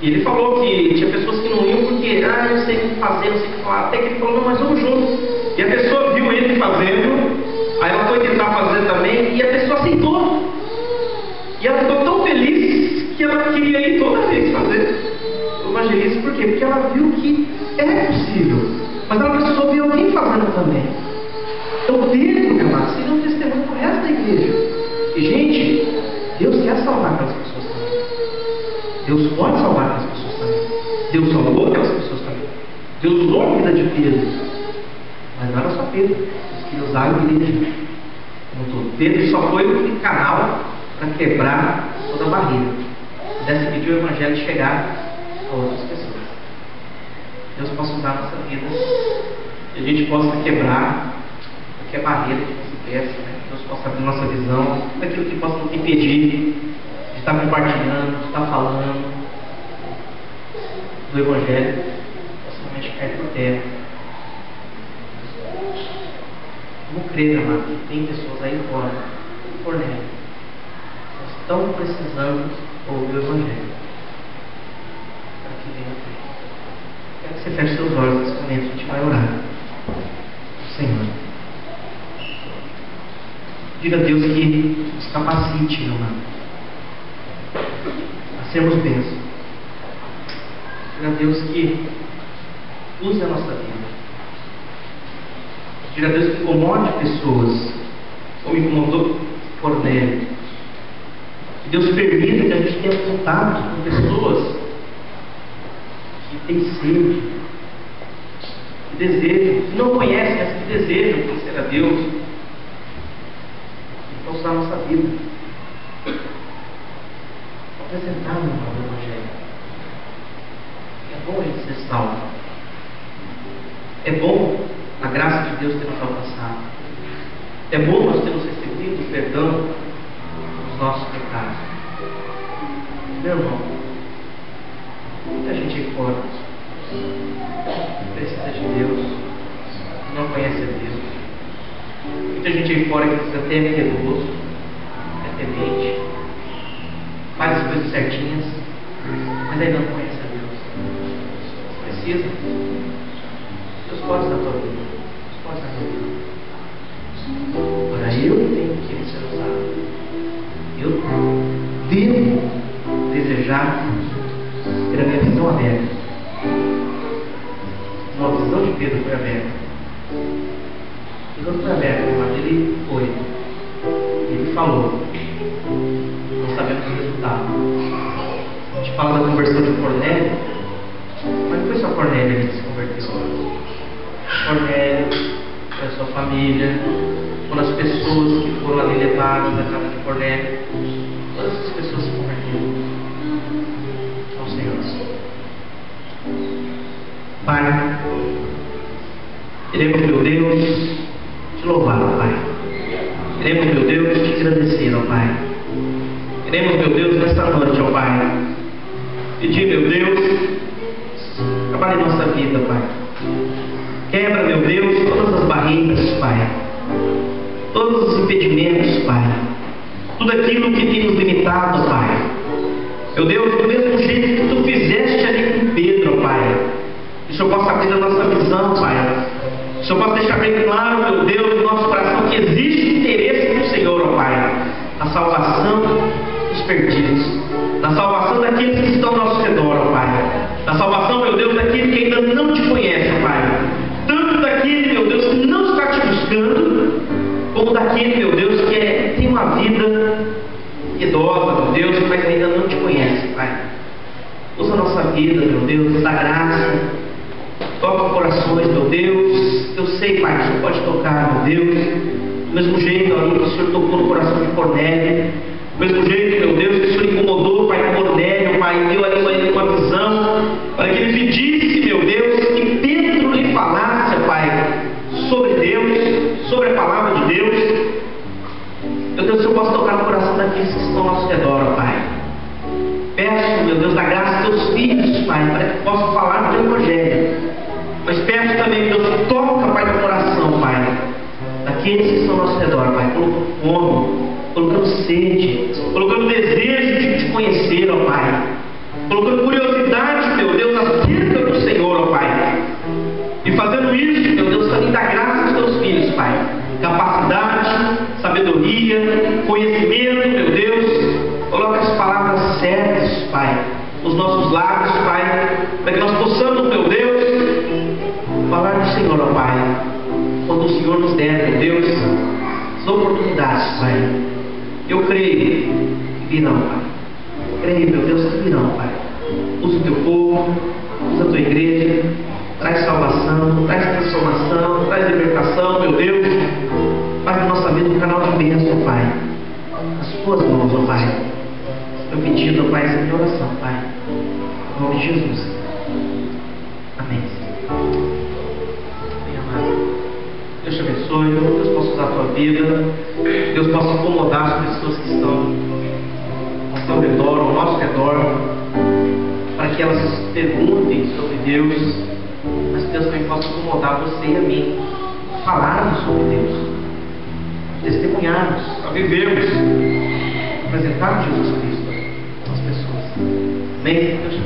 e ele falou que tinha pessoas que não iam porque, eu sei o que fazer, não sei o que falar, até que ele falou, não, mas vamos junto. E a pessoa viu ele fazendo, aí ela foi tentar fazer também, e a pessoa aceitou. E ela ficou tão feliz que ela queria ir toda vez fazer o evangelismo. Por quê? Porque ela viu que é possível, mas ela precisou ver alguém fazendo também. Então Pedro, meu amado, seria um testemunho para o resto da igreja. E gente, Deus quer salvar aquelas pessoas também. Deus pode salvar aquelas pessoas também. Deus salvou aquelas pessoas também. Deus usou a vida de Pedro. Mas não era só Pedro. Deus queria usar a igreja como todo. Pedro só foi um canal para quebrar toda a barreira. Pudesse pedir o evangelho chegar a outras pessoas. Deus possa usar a nossa vida e a gente possa quebrar qualquer barreira que nos impeça, né? Deus possa abrir nossa visão daquilo que possa nos impedir de estar compartilhando, de estar falando do evangelho, possa realmente cair por terra. Vamos crer, amado, que tem pessoas aí fora, Cornélio, que estão precisando ouvir o evangelho para que venha a crer. Quero que você feche seus olhos nesse momento, a gente vai orar. Senhor, diga a Deus que nos capacite, meu amado, a sermos bênçãos. Diga a Deus que use a nossa vida. Diga a Deus que incomode pessoas, como incomodou Cornélio. Que Deus permita que a gente tenha contato com pessoas que têm sede, que desejam, que não conhecem, mas que desejam conhecer a Deus. Então, usar a nossa vida. Apresentar no Evangelho. É bom a gente ser salvo. É bom a graça de Deus ter nos alcançado. É bom nós termos recebido o perdão dos nossos pecados. Meu irmão, muita gente aí fora precisa de Deus, não conhece a Deus. Muita gente aí fora que precisa ter piedoso, é temente, faz as coisas certinhas, mas ainda não conhece a Deus. Precisa. Deus pode dar a tua vida. Deus pode dar a tua vida. Agora eu tenho que ser usado. Eu devo desejar ter a minha visão aberta. Uma visão de Pedro foi aberta. E quando foi aberta, mas ele foi. Ele falou. Não sabemos o resultado. A gente fala da conversão de Cornélio, mas não foi só Cornélio que se converteu. Cornélio, foi a sua família, foram as pessoas que foram ali levadas da casa de Cornélio. Todas essas pessoas se converteram ao Senhor. Pai, queremos, meu Deus, te louvar, ó Pai. Queremos, meu Deus, te agradecer, ó Pai. Queremos, meu Deus, nesta noite, ó Pai, pedir, meu Deus, trabalhe em nossa vida, Pai. Quebra, meu Deus, todas as barreiras, Pai. Todos os impedimentos, Pai. Tudo aquilo que tem nos limitado, Pai. Meu Deus, do mesmo jeito que Tu fizeste ali com Pedro, Pai. Que o Senhor possa abrir a nossa visão, Pai. Que o Senhor possa deixar bem claro, meu Deus, no nosso coração que existe interesse no Senhor, ó Pai. A salvação ainda não te conhece, Pai. Tanto daquele, meu Deus, que não está te buscando, como daquele, meu Deus, que tem uma vida piedosa, meu Deus, mas ainda não te conhece, Pai. Usa a nossa vida, meu Deus, dá graça. Toca corações, meu Deus. Eu sei, Pai, que o Senhor pode tocar, meu Deus. Do mesmo jeito ali que o Senhor tocou no coração de Cornélio. Do mesmo jeito, meu Deus, que o Senhor incomodou, Pai, Cornélio, Pai, deu ali uma visão, para que ele pedisse, meu Deus, que Pedro lhe falasse, Pai, sobre Deus, sobre a palavra de Deus. Meu Deus, que eu possa tocar no coração daqueles que estão ao nosso redor, Pai. Peço, meu Deus, da graça dos teus filhos, Pai, para que possam falar do teu evangelho. Mas peço também, meu Deus, que toca, Pai, no coração, Pai, daqueles que estão ao nosso redor, Pai, colocando fome, colocando sede, colocando desejo de te conhecer, ó Pai, colocando curiosidade, meu Deus, acerca do Senhor, ó Pai, e fazendo isso, meu Deus, também dá graça aos teus filhos, Pai, capacidade, sabedoria, conhecimento, meu Deus. Coloca as palavras certas, Pai, nos nossos lábios, Pai, para que nós possamos, meu Deus, falar do Senhor, ó Pai, quando o Senhor nos der, meu Deus, as oportunidades, Pai. Eu creio que virão, Pai. Creio, meu Deus, que virão, Pai. Usa o teu povo, usa a tua igreja, traz salvação, traz transformação, traz libertação, meu Deus. Faz a nossa vida um canal de bênção, Pai. As tuas mãos, ó Pai. Meu pedido, ó Pai, essa é a minha oração, Pai. Em nome de Jesus. Amém. Amém, amado. Deus te abençoe. Deus possa usar a tua vida. Deus possa incomodar as pessoas que estão ao teu redor, ao nosso redor, para que elas perguntem sobre Deus, mas que Deus também possa incomodar você e a mim, falarmos sobre Deus, testemunharmos, a vivermos, apresentarmos Jesus Cristo às pessoas. Amém? Deus te